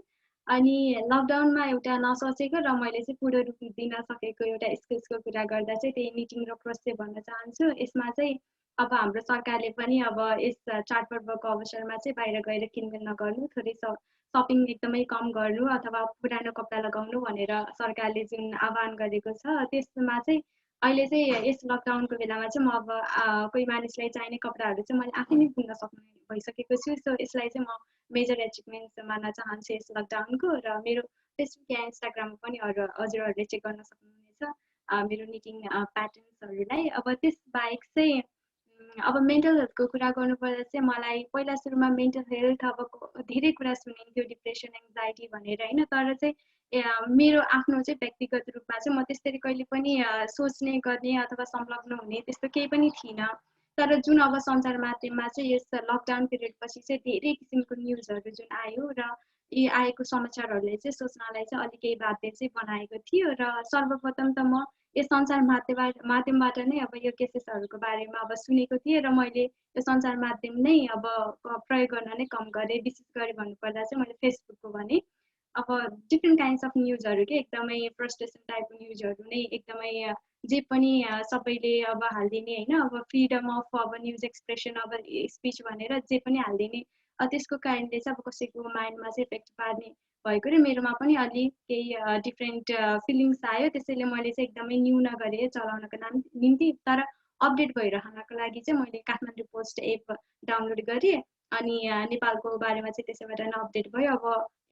अनि लकडाउनमा एउटा नसोचेको र मैले चाहिँ पुरो रूप दिन सकेको एउटा स्किल्सको कुरा गर्दा चाहिँ त्यही निटिङ र क्रोसे भन्न चाहन्छु। यसमा चाहिँ अब हाम्रो सरकारले पनि अब यस चाडपर्वको अवसरमा चाहिँ बाहिर गएर किनमेल नगर्नु थोरै सपिङ एकदमै कम गर्नु अथवा पुरानो कपडा लगाउनु भनेर सरकारले जुन आह्वान गरेको छ त्यसमा चाहिँ अहिले चाहिँ यस लकडाउनको बेलामा चाहिँ म अब कोही मानिसलाई चाहिने कपडाहरू चाहिँ मैले आफै नै बुन्न सक्ने भइसकेको छु। सो यसलाई चाहिँ म मेजर एचिभमेन्ट मान्न चाहन्छु यस लकडाउनको। र मेरो फेसबुक या इन्स्टाग्राममा पनि हजुरहरूले चेक गर्न सक्नुहुनेछ मेरो निटिङ प्याटर्न्सहरूलाई। अब त्यसबाहेक चाहिँ अब मेन्टल हेल्थको कुरा गर्नुपर्दा चाहिँ मलाई पहिला सुरुमा मेन्टल हेल्थ अब धेरै कुरा सुनिन्थ्यो डिप्रेसन एङ्जाइटी भनेर होइन। तर चाहिँ मेरो आफ्नो चाहिँ व्यक्तिगत रूपमा चाहिँ म त्यसरी कहिले पनि सोच्ने गर्ने अथवा संलग्न हुने त्यस्तो केही पनि थिइनँ। तर जुन अब सञ्चार माध्यममा चाहिँ यस लकडाउन पिरियड पछि चाहिँ धेरै किसिमको न्युजहरू जुन आयो र यी आएको समाचारहरूले चाहिँ सोच्नलाई चाहिँ अलिक केही बाध्य चाहिँ बनाएको थियो। र सर्वप्रथम त म यस सञ्चार माध्यमबाट नै अब यो केसेसहरूको बारेमा अब सुनेको थिएँ र मैले यो सञ्चार माध्यम नै अब प्रयोग गर्न नै कम गरेँ। विशेष गरी भन्नुपर्दा चाहिँ मैले फेसबुकको भने अब डिफ्रेन्ट काइन्ड्स अफ न्युजहरू के एकदमै फ्रस्ट्रेसन टाइपको न्युजहरू नै एकदमै जे पनि सबैले अब हालिदिने होइन। अब फ्रिडम अफ अब न्युज एक्सप्रेसन अब स्पिच भनेर जे पनि हालिदिने त्यसको कारणले चाहिँ अब कसैको माइन्डमा चाहिँ इफेक्ट पार्ने भएको र मेरोमा पनि अलिक केही डिफ्रेन्ट फिलिङ्स आयो। त्यसैले मैले चाहिँ एकदमै न्यून गरेँ चलाउनको निम्ति। तर अपडेट भइरहनको लागि चाहिँ मैले काठमाडौँ पोस्ट एप डाउनलोड गरेँ अनि नेपालको बारेमा चाहिँ त्यसैबाट नै अपडेट भयो।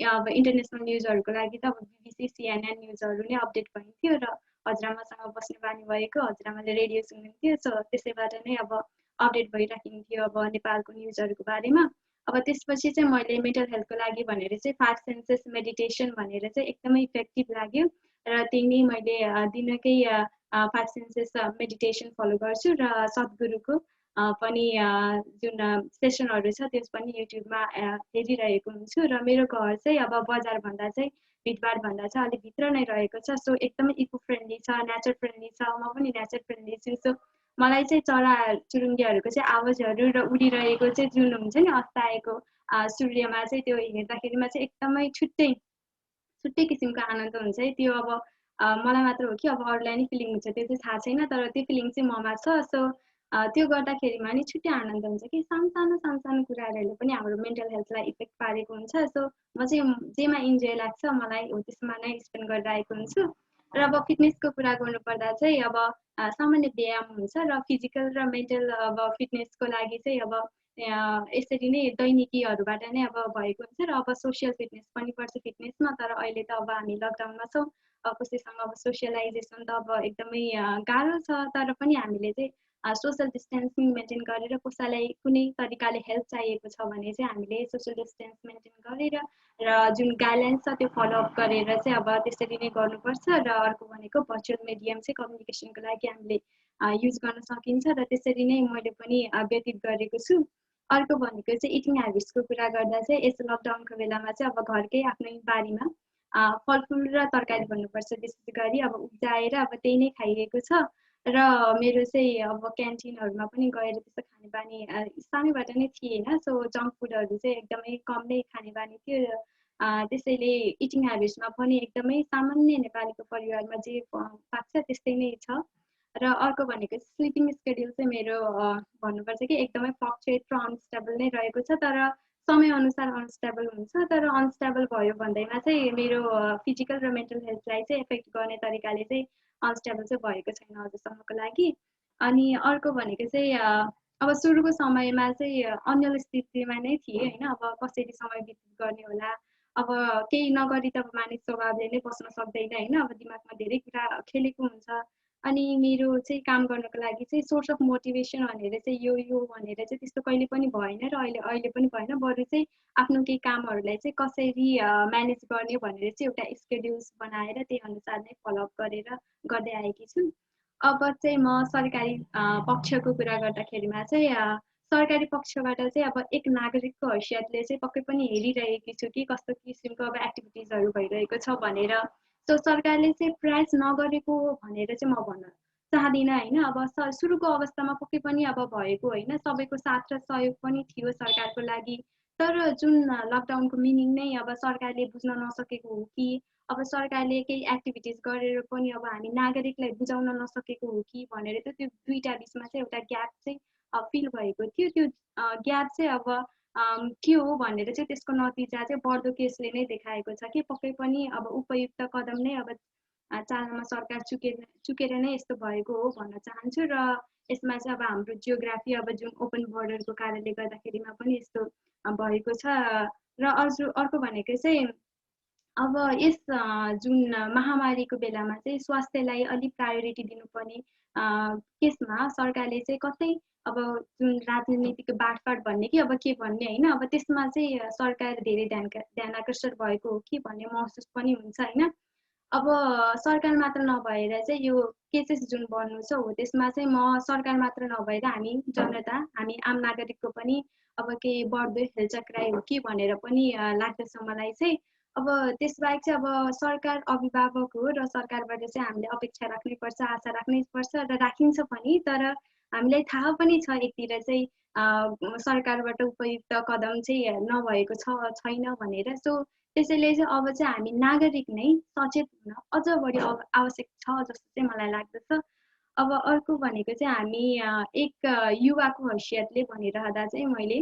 अब इन्टरनेसनल न्युजहरूको लागि त अब BBC CNN न्युजहरू नै अपडेट भइन्थ्यो र हजुरआमासँग बस्ने बानी भएको हजुरआमाले रेडियो सुन्नुहुन्थ्यो। सो त्यसैबाट नै अब अपडेट भइराखिन्थ्यो अब नेपालको न्युजहरूको बारेमा। अब त्यसपछि चाहिँ मैले मेन्टल हेल्थको लागि भनेर चाहिँ 5 सेन्सेस मेडिटेसन भनेर चाहिँ एकदमै इफेक्टिभ लाग्यो र त्यही नै मैले दिनकै 5 सेन्सेस मेडिटेसन फलो गर्छु र सद्गुरुको पनि जुन सेसनहरू छ त्यस पनि युट्युबमा हेरिरहेको हुन्छु। र मेरो घर चाहिँ अब बजारभन्दा चाहिँ भिडभाडभन्दा चाहिँ अलिक भित्र नै रहेको छ। सो एकदमै इको फ्रेन्डली छ नेचर फ्रेन्डली छ। म पनि नेचर फ्रेन्डली छु। सो मलाई चाहिँ चरा चुरुङ्गीहरूको चाहिँ आवाजहरू र उडिरहेको चाहिँ जुन हुन्छ नि अस्ताएको सूर्यमा चाहिँ त्यो हेर्दाखेरिमा चाहिँ एकदमै छुट्टै किसिमको आनन्द हुन्छ है। त्यो अब मलाई मात्र हो कि अब अरूलाई नै फिलिङ हुन्छ त्यो चाहिँ थाहा छैन। तर त्यो फिलिङ चाहिँ ममा छ। सो त्यो गर्दाखेरिमा नि छुट्टै आनन्द हुन्छ कि सानो कुराहरूले पनि हाम्रो मेन्टल हेल्थलाई इफेक्ट पारेको हुन्छ। सो म चाहिँ जेमा इन्जोय लाग्छ मलाई हो त्यसमा नै स्पेन्ड गरिरहेको हुन्छु। र अब फिटनेसको कुरा गर्नुपर्दा चाहिँ अब सामान्य व्यायाम हुन्छ र फिजिकल र मेन्टल अब फिटनेसको लागि चाहिँ अब यसरी नै दैनिकीहरूबाट नै अब भएको हुन्छ। र अब सोसियल फिटनेस पनि पर्छ फिटनेसमा। तर अहिले त अब हामी लकडाउनमा छौँ कसैसँग अब सोसियलाइजेसन त अब एकदमै गाह्रो छ। तर पनि हामीले चाहिँ सोसियल डिस्टेन्सिङ मेन्टेन गरेर कसैलाई कुनै तरिकाले हेल्प चाहिएको छ भने चाहिँ हामीले सोसियल डिस्टेन्स मेन्टेन गरेर र जुन गाइडलाइन्स छ त्यो फलोअप गरेर चाहिँ अब त्यसरी नै गर्नुपर्छ। र अर्को भनेको भर्चुअल मिडियम चाहिँ कम्युनिकेसनको लागि हामीले युज गर्न सकिन्छ र त्यसरी नै मैले पनि व्यतीत गरेको छु। अर्को भनेको चाहिँ इटिङ ह्याबिट्सको कुरा गर्दा चाहिँ यस लकडाउनको बेलामा चाहिँ अब घरकै आफ्नै बारीमा फलफुल र तरकारी भन्नुपर्छ विशेष गरी अब उब्जाएर अब त्यही नै खाइएको छ। र मेरो चाहिँ अब क्यान्टिनहरूमा पनि गएर त्यस्तो खानेबानी सानैबाट नै थिए होइन। सो जङ्क फुडहरू चाहिँ एकदमै कम नै खाने बानी थियो। त्यसैले इटिङ ह्याबिट्समा पनि एकदमै सामान्य नेपालीको परिवारमा जे पाक्छ त्यस्तै नै छ। र अर्को भनेको स्लिपिङ स्केड्युल चाहिँ मेरो भन्नुपर्छ कि एकदमै फ्लक्चुएट र अनस्टेबल नै रहेको छ। तर समयअनुसार अनस्टेबल हुन्छ। तर अनस्टेबल भयो भन्दैमा चाहिँ मेरो फिजिकल र मेन्टल हेल्थलाई चाहिँ इफेक्ट गर्ने तरिकाले चाहिँ अनस्टेबल चाहिँ भएको छैन अझसम्मको लागि। अनि अर्को भनेको चाहिँ अब सुरुको समयमा चाहिँ अन्यल स्थितिमा नै थिएँ होइन। अब कसरी समय व्यतीत गर्ने होला, अब केही नगरी त मानिस स्वभावले नै बस्न सक्दैन होइन। अब दिमागमा धेरै कुरा खेलेको हुन्छ। अनि मेरो चाहिँ काम गर्नको लागि चाहिँ सोर्स अफ मोटिभेसन भनेर चाहिँ यो भनेर चाहिँ त्यस्तो कहिले पनि भएन र अहिले पनि भएन। बरु चाहिँ आफ्नो केही कामहरूलाई चाहिँ कसरी म्यानेज गर्ने भनेर चाहिँ एउटा स्केड्युल्स बनाएर त्यही अनुसार नै फलोअप गरेर गर्दै आएकी छु। अब चाहिँ म सरकारी पक्षको कुरा गर्दाखेरिमा चाहिँ सरकारी पक्षबाट चाहिँ अब एक नागरिकको हैसियतले चाहिँ पक्कै पनि हेरिरहेकी छु कि कस्तो किसिमको अब एक्टिभिटिजहरू भइरहेको छ भनेर। सो सरकारले चाहिँ प्रयास नगरेको हो भनेर चाहिँ म भन्न चाहदिनँ होइन। अब सुरुको अवस्थामा पक्कै पनि अब भएको होइन, सबैको साथ र सहयोग पनि थियो सरकारको लागि। तर जुन लकडाउनको मिनिङ नै अब सरकारले बुझ्न नसकेको हो कि अब सरकारले केही एक्टिभिटिज गरेर पनि अब हामी नागरिकलाई बुझाउन नसकेको हो कि भनेर चाहिँ त्यो दुईटा बिचमा चाहिँ एउटा ग्याप चाहिँ फिल भएको थियो। त्यो ग्याप चाहिँ अब के हो भनेर चाहिँ त्यसको नतिजा चाहिँ बढ्दो केसले नै देखाएको छ कि पक्कै पनि अब उपयुक्त कदम नै अब चाल्नमा सरकार चुकेर नै यस्तो भएको हो भन्न चाहन्छु। र यसमा चाहिँ अब हाम्रो जियोग्राफी अब जुन ओपन बोर्डरको कारणले गर्दाखेरिमा पनि यस्तो भएको छ। र अर्को भनेको चाहिँ अब यस जुन महामारीको बेलामा चाहिँ स्वास्थ्यलाई अलिक प्रायोरिटी दिनुपर्ने केसमा सरकारले चाहिँ कतै अब जुन राजनीतिक बाँडफाँड भन्ने कि अब के भन्ने होइन, अब त्यसमा चाहिँ सरकार धेरै ध्यान आकर्षण भएको हो कि भन्ने महसुस पनि हुन्छ होइन। अब सरकार मात्र नभएर चाहिँ यो केसेस जुन बन्नु छ हो त्यसमा चाहिँ म सरकार मात्र नभएर हामी जनता, हामी आम नागरिकको पनि अब केही बढ्दो हेलचक्राइ हो कि भनेर पनि लाग्दछ मलाई चाहिँ। अब त्यसबाहेक चाहिँ अब सरकार अभिभावक हो र सरकारबाट चाहिँ हामीले अपेक्षा राख्नैपर्छ, आशा राख्नैपर्छ र राखिन्छ पनि। तर हामीलाई थाहा पनि छ एकतिर चाहिँ सरकारबाट उपयुक्त कदम चाहिँ नभएको छैन भनेर। सो त्यसैले चाहिँ अब चाहिँ हामी नागरिक नै सचेत हुन अझ बढी आवश्यक छ जस्तो चाहिँ मलाई लाग्दछ। अब अर्को भनेको चाहिँ हामी एक युवाको हैसियतले भनिरहँदा चाहिँ मैले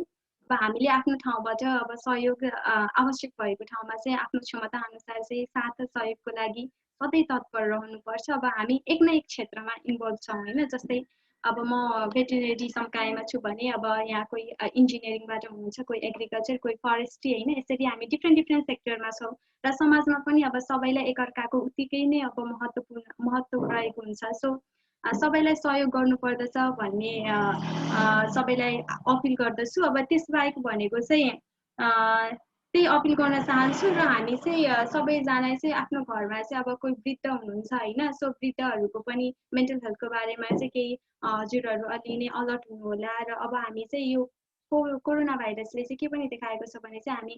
अब हामीले आफ्नो ठाउँबाट अब सहयोग आवश्यक भएको ठाउँमा चाहिँ आफ्नो क्षमता अनुसार चाहिँ साथ सहयोगको लागि सधैँ तत्पर रहनुपर्छ। अब हामी एक न एक क्षेत्रमा इन्भल्भ छौँ होइन। जस्तै अब म भेटेरिनरी संकायमा छु भने अब यहाँ कोही इन्जिनियरिङबाट हुनुहुन्छ, कोही एग्रिकल्चर, कोही फरेस्ट्री होइन। यसरी हामी डिफ्रेन्ट सेक्टरमा छौँ र समाजमा पनि अब सबैलाई एकअर्काको उत्तिकै नै अब महत्त्व रहेको हुन्छ। सो सबैलाई सहयोग गर्नुपर्दछ भन्ने सबैलाई अपिल गर्दछु। अब त्यसबाहेक भनेको चाहिँ त्यही अपिल गर्न चाहन्छु। र हामी चाहिँ सबैजना चाहिँ आफ्नो घरमा चाहिँ अब कोही वृद्ध हुनुहुन्छ होइन। सो वृद्धहरूको पनि मेन्टल हेल्थको बारेमा चाहिँ केही हजुरहरू अलि नै अलर्ट हुनु होला। र अब हामी चाहिँ यो कोरोना भाइरसले चाहिँ के पनि देखाएको छ भने चाहिँ हामी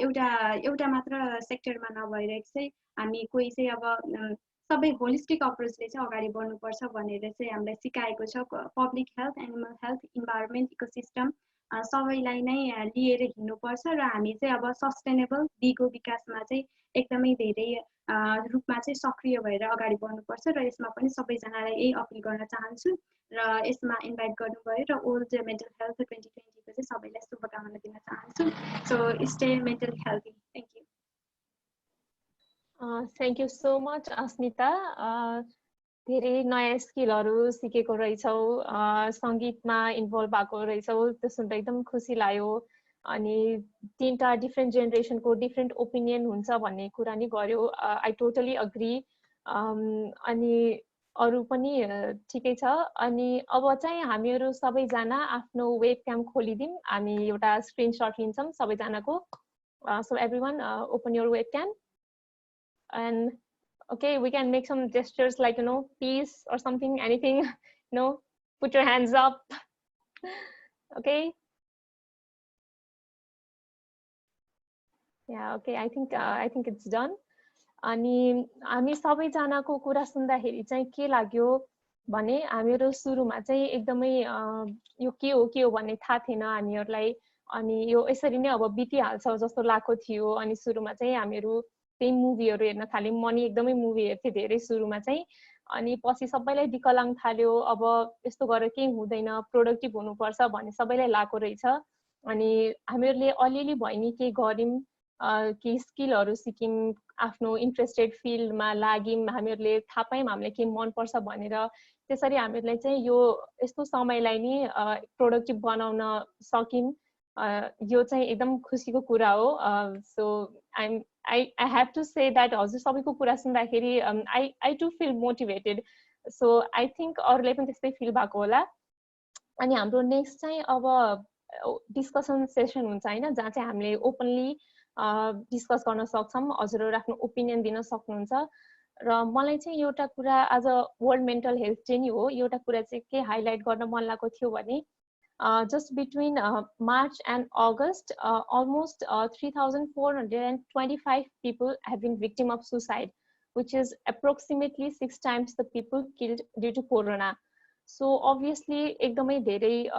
एउटा मात्र सेक्टरमा नभएर चाहिँ हामी कोही चाहिँ अब सबै होलिस्टिक अप्रोचले चाहिँ अगाडि बढ्नुपर्छ भनेर चाहिँ हामीलाई सिकाएको छ। Public health, animal health, environment, ecosystem सबैलाई नै लिएर हिँड्नुपर्छ। र हामी चाहिँ अब सस्टेनेबल दिगो विकासमा चाहिँ एकदमै धेरै रूपमा चाहिँ सक्रिय भएर अगाडि बढ्नुपर्छ। र यसमा पनि सबैजनालाई यही अपिल गर्न चाहन्छु र यसमा इन्भाइट गर्नुभयो र ओल्ड मेन्टल हेल्थ 2020 को चाहिँ सबैलाई शुभकामना दिन चाहन्छु। So stay mental healthy. Thank you. Thank you so much Asmita. धेरै नयाँ स्किलहरू सिकेको रहेछौ, सङ्गीतमा इन्भल्भ भएको रहेछौ, त्यो सुन्दा एकदम खुसी लाग्यो। अनि तीनटा डिफ्रेन्ट जेनेरेसनको डिफ्रेन्ट ओपिनियन हुन्छ भन्ने कुरा नि गर्यो। I totally agree. अनि अरू पनि ठिकै छ। अनि अब चाहिँ हामीहरू सबैजना आफ्नो वेब क्याम खोलिदिउँ, हामी एउटा स्क्रिनसट लिन्छौँ सबैजनाको। So everyone open your webcam and okay, we can make some gestures like peace or something, anything. Put your hands up. Okay. Yeah, okay, I think it's done. अनि हामी सबैजनाको कुरा सुन्दाखेरि चाहिँ के लाग्यो भने हामीहरू सुरुमा चाहिँ एकदमै यो के हो भन्ने थाहा थिएन हामीहरूलाई। अनि यो यसरी नै अब बितिहाल्छ जस्तो लागेको थियो। अनि सुरुमा चाहिँ हामीहरू त्यही मुभीहरू हेर्न थाल्यौँ। म नि एकदमै मुभी हेर्थेँ धेरै सुरुमा चाहिँ। अनि पछि सबैलाई दिक्क लाग्न थाल्यो, अब यस्तो गरेर केही हुँदैन, प्रोडक्टिभ हुनुपर्छ भन्ने सबैलाई लागेको रहेछ। अनि हामीहरूले अलिअलि भए नि केही गऱ्यौँ, केही स्किलहरू सिक्यौँ, आफ्नो इन्ट्रेस्टेड फिल्डमा लाग्यौँ, हामीहरूले थाहा पायौँ हामीलाई के मनपर्छ भनेर। त्यसरी हामीहरूलाई चाहिँ यो यस्तो समयलाई नि प्रोडक्टिभ बनाउन सक्यौँ। यो चाहिँ एकदम खुसीको कुरा हो। So I have to say that हजुर सबैको कुरा सुन्दाखेरि I too feel motivated. So I think अरूलाई पनि त्यस्तै फिल भएको होला। अनि हाम्रो नेक्स्ट चाहिँ अब डिस्कसन सेसन हुन्छ हैन, जहाँ चाहिँ हामीले ओपनली डिस्कस गर्न सक्छौँ, हजुरहरू आफ्नो ओपिनियन दिन सक्नुहुन्छ। र मलाई चाहिँ एउटा कुरा आज वर्ल्ड मेन्टल हेल्थ डे नि हो, एउटा कुरा चाहिँ के हाइलाइट गर्न मन लागेको थियो भने just between March and August, almost 3,425 people have been victim of suicide, which is approximately 6 times the people killed due to corona. So obviously, एकदमै धेरै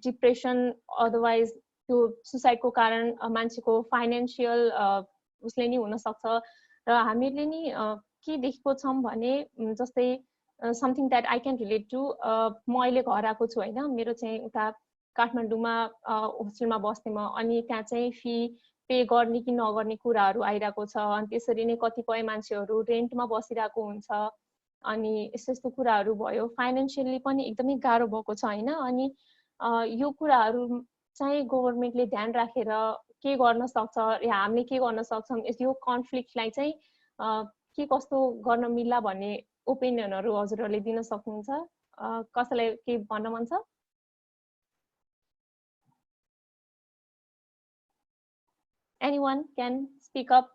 डिप्रेसन, अदरवाइज त्यो सुसाइडको कारण मान्छेको फाइनेन्सियल उसले नि हुन सक्छ। र हामीले नि के देखेको छौँ भने जस्तै something that I can relate to, म अहिले घर आएको छु होइन, मेरो चाहिँ उता काठमाडौँमा होस्टेलमा बस्ने म। अनि त्यहाँ चाहिँ फी पे गर्ने कि नगर्ने कुराहरू आइरहेको छ। अनि त्यसरी नै कतिपय मान्छेहरू रेन्टमा बसिरहेको हुन्छ। अनि यस्तो यस्तो कुराहरू भयो, फाइनेन्सियली पनि एकदमै गाह्रो भएको छ होइन। अनि यो कुराहरू चाहिँ गभर्मेन्टले ध्यान राखेर के गर्न सक्छ, या हामीले के गर्न सक्छौँ, यो कन्फ्लिक्टलाई चाहिँ के कस्तो गर्न मिल्ला भन्ने ओपिनियनहरू हजुरहरूले दिन सक्नुहुन्छ। कसैलाई के भन्न मन छ? Anyone can speak up.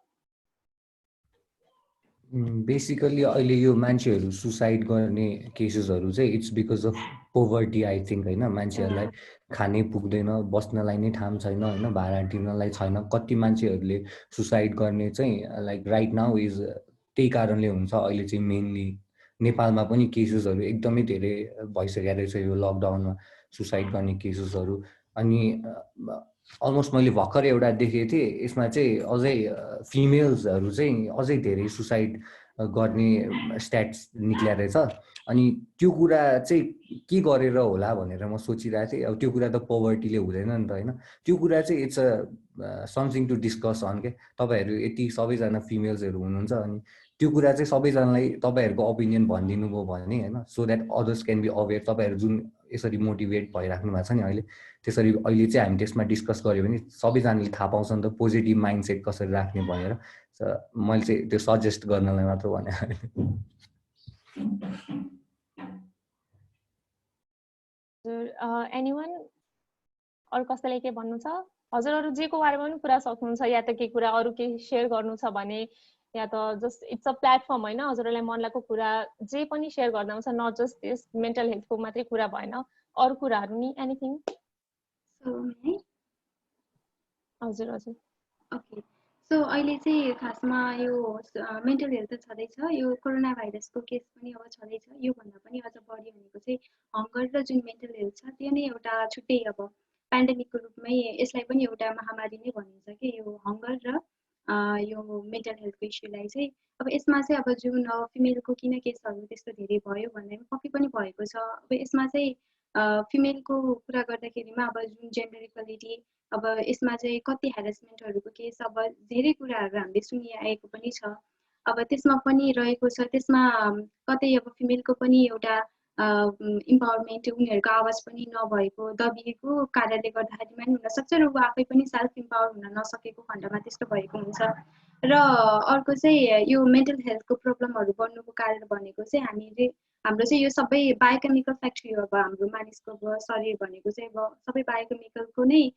Basically अहिले यो मान्छेहरू सुसाइड गर्ने केसेसहरू चाहिँ it's because of poverty I think होइन। मान्छेहरूलाई खाने पुग्दैन, बस्नलाई नै ठाउँ छैन होइन, भाडा तिर्नलाई छैन। कति मान्छेहरूले सुसाइड गर्ने चाहिँ लाइक राइट नाउ इज त्यही कारणले हुन्छ। अहिले चाहिँ मेनली नेपालमा पनि केसेसहरू एकदमै धेरै भइसकेको रहेछ यो लकडाउनमा सुसाइड गर्ने केसेसहरू। अनि अलमोस्ट मैले भर्खर एउटा देखेको थिएँ, यसमा चाहिँ अझै फिमेल्सहरू चाहिँ अझै धेरै सुसाइड गर्ने स्ट्याट्स निक्लिएर रहेछ। अनि त्यो कुरा चाहिँ के गरेर होला भनेर म सोचिरहेको थिएँ। अब त्यो कुरा त पोभर्टीले हुँदैन नि त होइन। त्यो कुरा चाहिँ it's a something to discuss on के। तपाईँहरू यति सबैजना फिमेल्सहरू हुनुहुन्छ, अनि त्यो कुरा चाहिँ सबैजनालाई तपाईँहरूको ओपिनियन भनिदिनु भयो भने होइन, so that others can be aware. तपाईँहरू जुन यसरी मोटिभेट भइराख्नु भएको छ नि अहिले, त्यसरी अहिले चाहिँ हामी त्यसमा डिस्कस गऱ्यो भने सबैजनाले थाहा पाउँछ नि त पोजिटिभ माइन्डसेट कसरी राख्ने भनेर। मैले चाहिँ त्यो सजेस्ट गर्नलाई मात्र भने। एनीवन अरू कसैलाई के भन्नु छ? हजुरहरू जेको बारेमा पनि कुरा सक्नुहुन्छ, या त केही कुरा अरू केही सेयर गर्नु छ भने, या त जस्ट इट्स अ प्लेटफर्म होइन, हजुरहरूलाई मन लागेको कुरा जे पनि सेयर गर्दा हुन्छ। नट जस्ट दिस मेन्टल हेल्थको मात्रै कुरा भएन, अरू कुराहरू नि एनिथिङ। हजुर हजुर ओके। सो अहिले चाहिँ खासमा यो मेन्टल हेल्थ त छँदैछ, यो कोरोना भाइरसको केस पनि अब छँदैछ। योभन्दा पनि अझ बढी भनेको चाहिँ हङ्गर र जुन मेन्टल हेल्थ छ त्यो नै एउटा छुट्टै अब पेन्डेमिकको रूपमै यसलाई पनि एउटा महामारी नै भनिन्छ कि यो हङ्गर र यो मेन्टल हेल्थको इस्युलाई चाहिँ। अब यसमा चाहिँ अब जुन फिमेलको किन केसहरू त्यस्तो धेरै भयो भन्दा पक्कै पनि भएको छ। अब यसमा चाहिँ फिमेलको कुरा गर्दाखेरिमा अब जुन जेन्डर इक्वालिटी, अब यसमा चाहिँ कति ह्यारेसमेन्टहरूको केस, अब धेरै कुराहरू हामीले सुनिआएको पनि छ। अब त्यसमा पनि रहेको छ, त्यसमा कतै अब फिमेलको पनि एउटा इम्पावरमेन्ट, उनीहरूको आवाज पनि नभएको, दबिएको कारणले गर्दाखेरि पनि हुनसक्छ, र ऊ आफै पनि सेल्फ इम्पावर हुन नसकेको खण्डमा त्यस्तो भएको हुन्छ। र अर्को चाहिँ यो मेन्टल हेल्थको प्रब्लमहरू बढ्नुको कारण भनेको चाहिँ हाम्रो चाहिँ यो सबै बायोकेमिकल फ्याक्ट्री हो। अब हाम्रो मानिसको अब शरीर भनेको चाहिँ अब सबै बायोकेमिकलको नै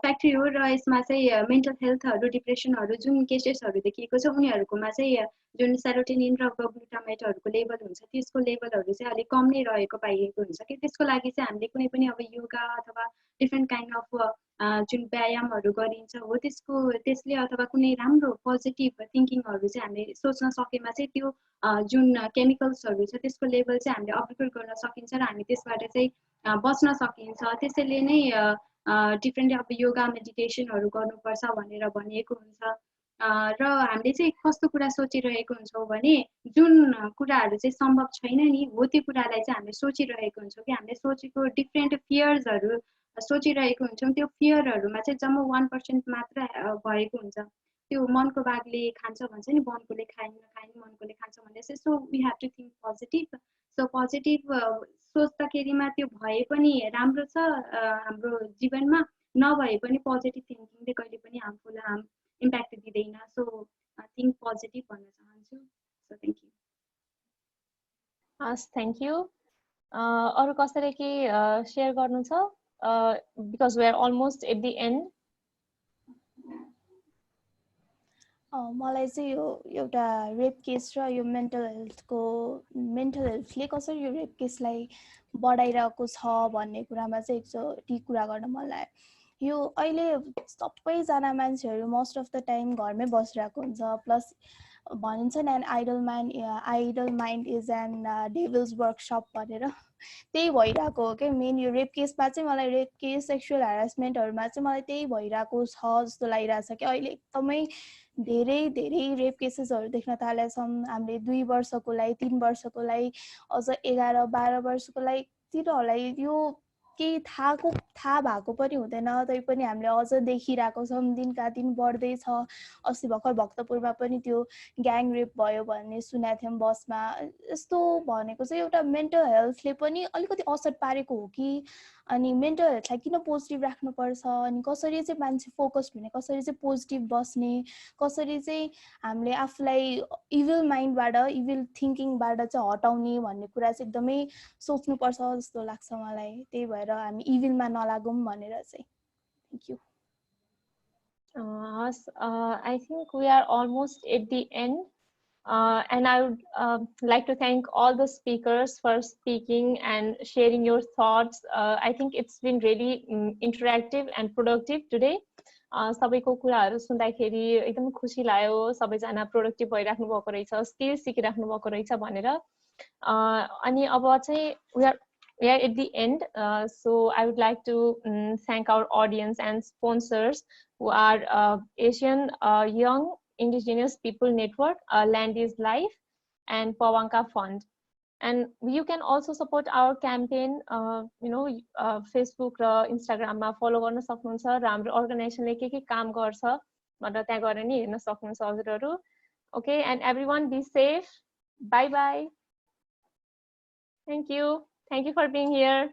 फ्याक्ट्री हो। र यसमा चाहिँ मेन्टल हेल्थहरू, डिप्रेसनहरू जुन केसेसहरू देखिएको छ उनीहरूकोमा चाहिँ जुन सेरोटोनिन र ग्लुटामेटहरूको लेभल हुन्छ त्यसको लेभलहरू चाहिँ अलिक कम नै रहेको पाइएको हुन्छ कि। त्यसको लागि चाहिँ हामीले कुनै पनि अब योगा अथवा डिफ्रेन्ट काइन्ड अफ जुन व्यायामहरू गरिन्छ हो त्यसले अथवा कुनै राम्रो पोजिटिभ थिङ्किङहरू चाहिँ हामीले सोच्न सकेमा चाहिँ त्यो जुन केमिकल्सहरू छ त्यसको लेभल चाहिँ हामीले अपग्रेड गर्न सकिन्छ र हामी त्यसबाट चाहिँ बच्न सकिन्छ। त्यसैले नै डिफ्रेन्ट अब योगा मेडिटेसनहरू गर्नुपर्छ भनेर भनिएको हुन्छ र हामीले चाहिँ कस्तो कुरा सोचिरहेको हुन्छौँ भने जुन कुराहरू चाहिँ सम्भव छैन नि हो त्यो कुरालाई चाहिँ हामीले सोचिरहेको हुन्छौँ कि हामीले सोचेको डिफ्रेन्ट फियर्सहरू सोचिरहेको हुन्छौँ। त्यो फियरहरूमा चाहिँ जम्मा 1% मात्र भएको हुन्छ। त्यो मनको बाघले खान्छ भन्छ नि, वनकोले खाइन मनकोले खान्छ भन्ने। So we have to think positive. So positive सोच्दाखेरिमा त्यो भए पनि राम्रो छ हाम्रो जीवनमा, नभए पनि पोजिटिभ थिङ्किङले कहिले पनि हार्मफुल इम्प्याक्ट दिँदैन। सो थिङ्क पोजिटिभ भन्न चाहन्छु। So thank you. हस्, थ्याङ्क यू। अरू कसैले के सेयर गर्नु छ? Because we are almost at the end. मलाई चाहिँ यो एउटा रेप केस र यो मेन्टल हेल्थले कसरी यो रेप केसलाई बढाइरहेको छ भन्ने कुरामा चाहिँ एकचोटि कुरा गर्न मन लाग्यो। यो अहिले सबैजना मान्छेहरू मोस्ट अफ द टाइम घरमै बसिरहेको हुन्छ। प्लस भनिन्छ नि an idle mind is an devil's workshop भनेर, त्यही भइरहेको हो क्या मेन। यो रेप केसमा चाहिँ मलाई रेप केस सेक्सुअल हेरासमेन्टहरूमा चाहिँ मलाई त्यही भइरहेको छ जस्तो लागिरहेछ कि अहिले एकदमै धेरै रेप केसेसहरू देख्न थालेछौँ हामीले। 2 वर्षको लागि, 3 वर्षको लागि, अझ 11-12 वर्षको लागि तिनीहरूलाई यो केही थाहा भएको पनि हुँदैन, तैपनि हामीले अझ देखिरहेको छौँ। दिनका दिन बढ्दैछ। अस्ति भर्खर भक्तपुरमा पनि त्यो ग्याङ रेप भयो भन्ने सुनेको थियौँ बसमा। यस्तो भनेको चाहिँ एउटा मेन्टल हेल्थले पनि अलिकति असर पारेको हो कि, अनि मेन्टल हेल्थलाई किन पोजिटिभ राख्नुपर्छ, अनि कसरी चाहिँ मान्छे फोकस्ड हुने, कसरी चाहिँ पोजिटिभ बस्ने, कसरी चाहिँ हामीले आफूलाई इभिल माइन्डबाट, इभिल थिङ्किङबाट चाहिँ हटाउने भन्ने कुरा चाहिँ एकदमै सोच्नुपर्छ जस्तो लाग्छ मलाई। त्यही भएर हामी इभिलमा नलागौँ भनेर चाहिँ। Thank you. I think we are almost at the end. And I would like to thank all the speakers for speaking and sharing your thoughts. I think it's been really interactive and productive today. सबैको कुराहरू सुन्दाखेरि एकदम खुसी लाग्यो। सबैजना प्रोडक्टिभ भइराख्नु भएको रहेछ, स्किल सिकिराख्नु भएको रहेछ भनेर। अनि अब चाहिँ we are at the end. So I would like to thank our audience and sponsors who are Asian Young Indigenous People Network, Land is Life, and Pawanka Fund. And you can also support our campaign, Facebook र Instagram मा follow गर्न सक्नुहुन्छ र हाम्रो अर्गनाइजेसनले के काम गर्छ भनेर त्यहाँ गएर नि हेर्न सक्नुहुन्छ हजुरहरू। Okay, and everyone be safe. Bye bye. Thank you for being here.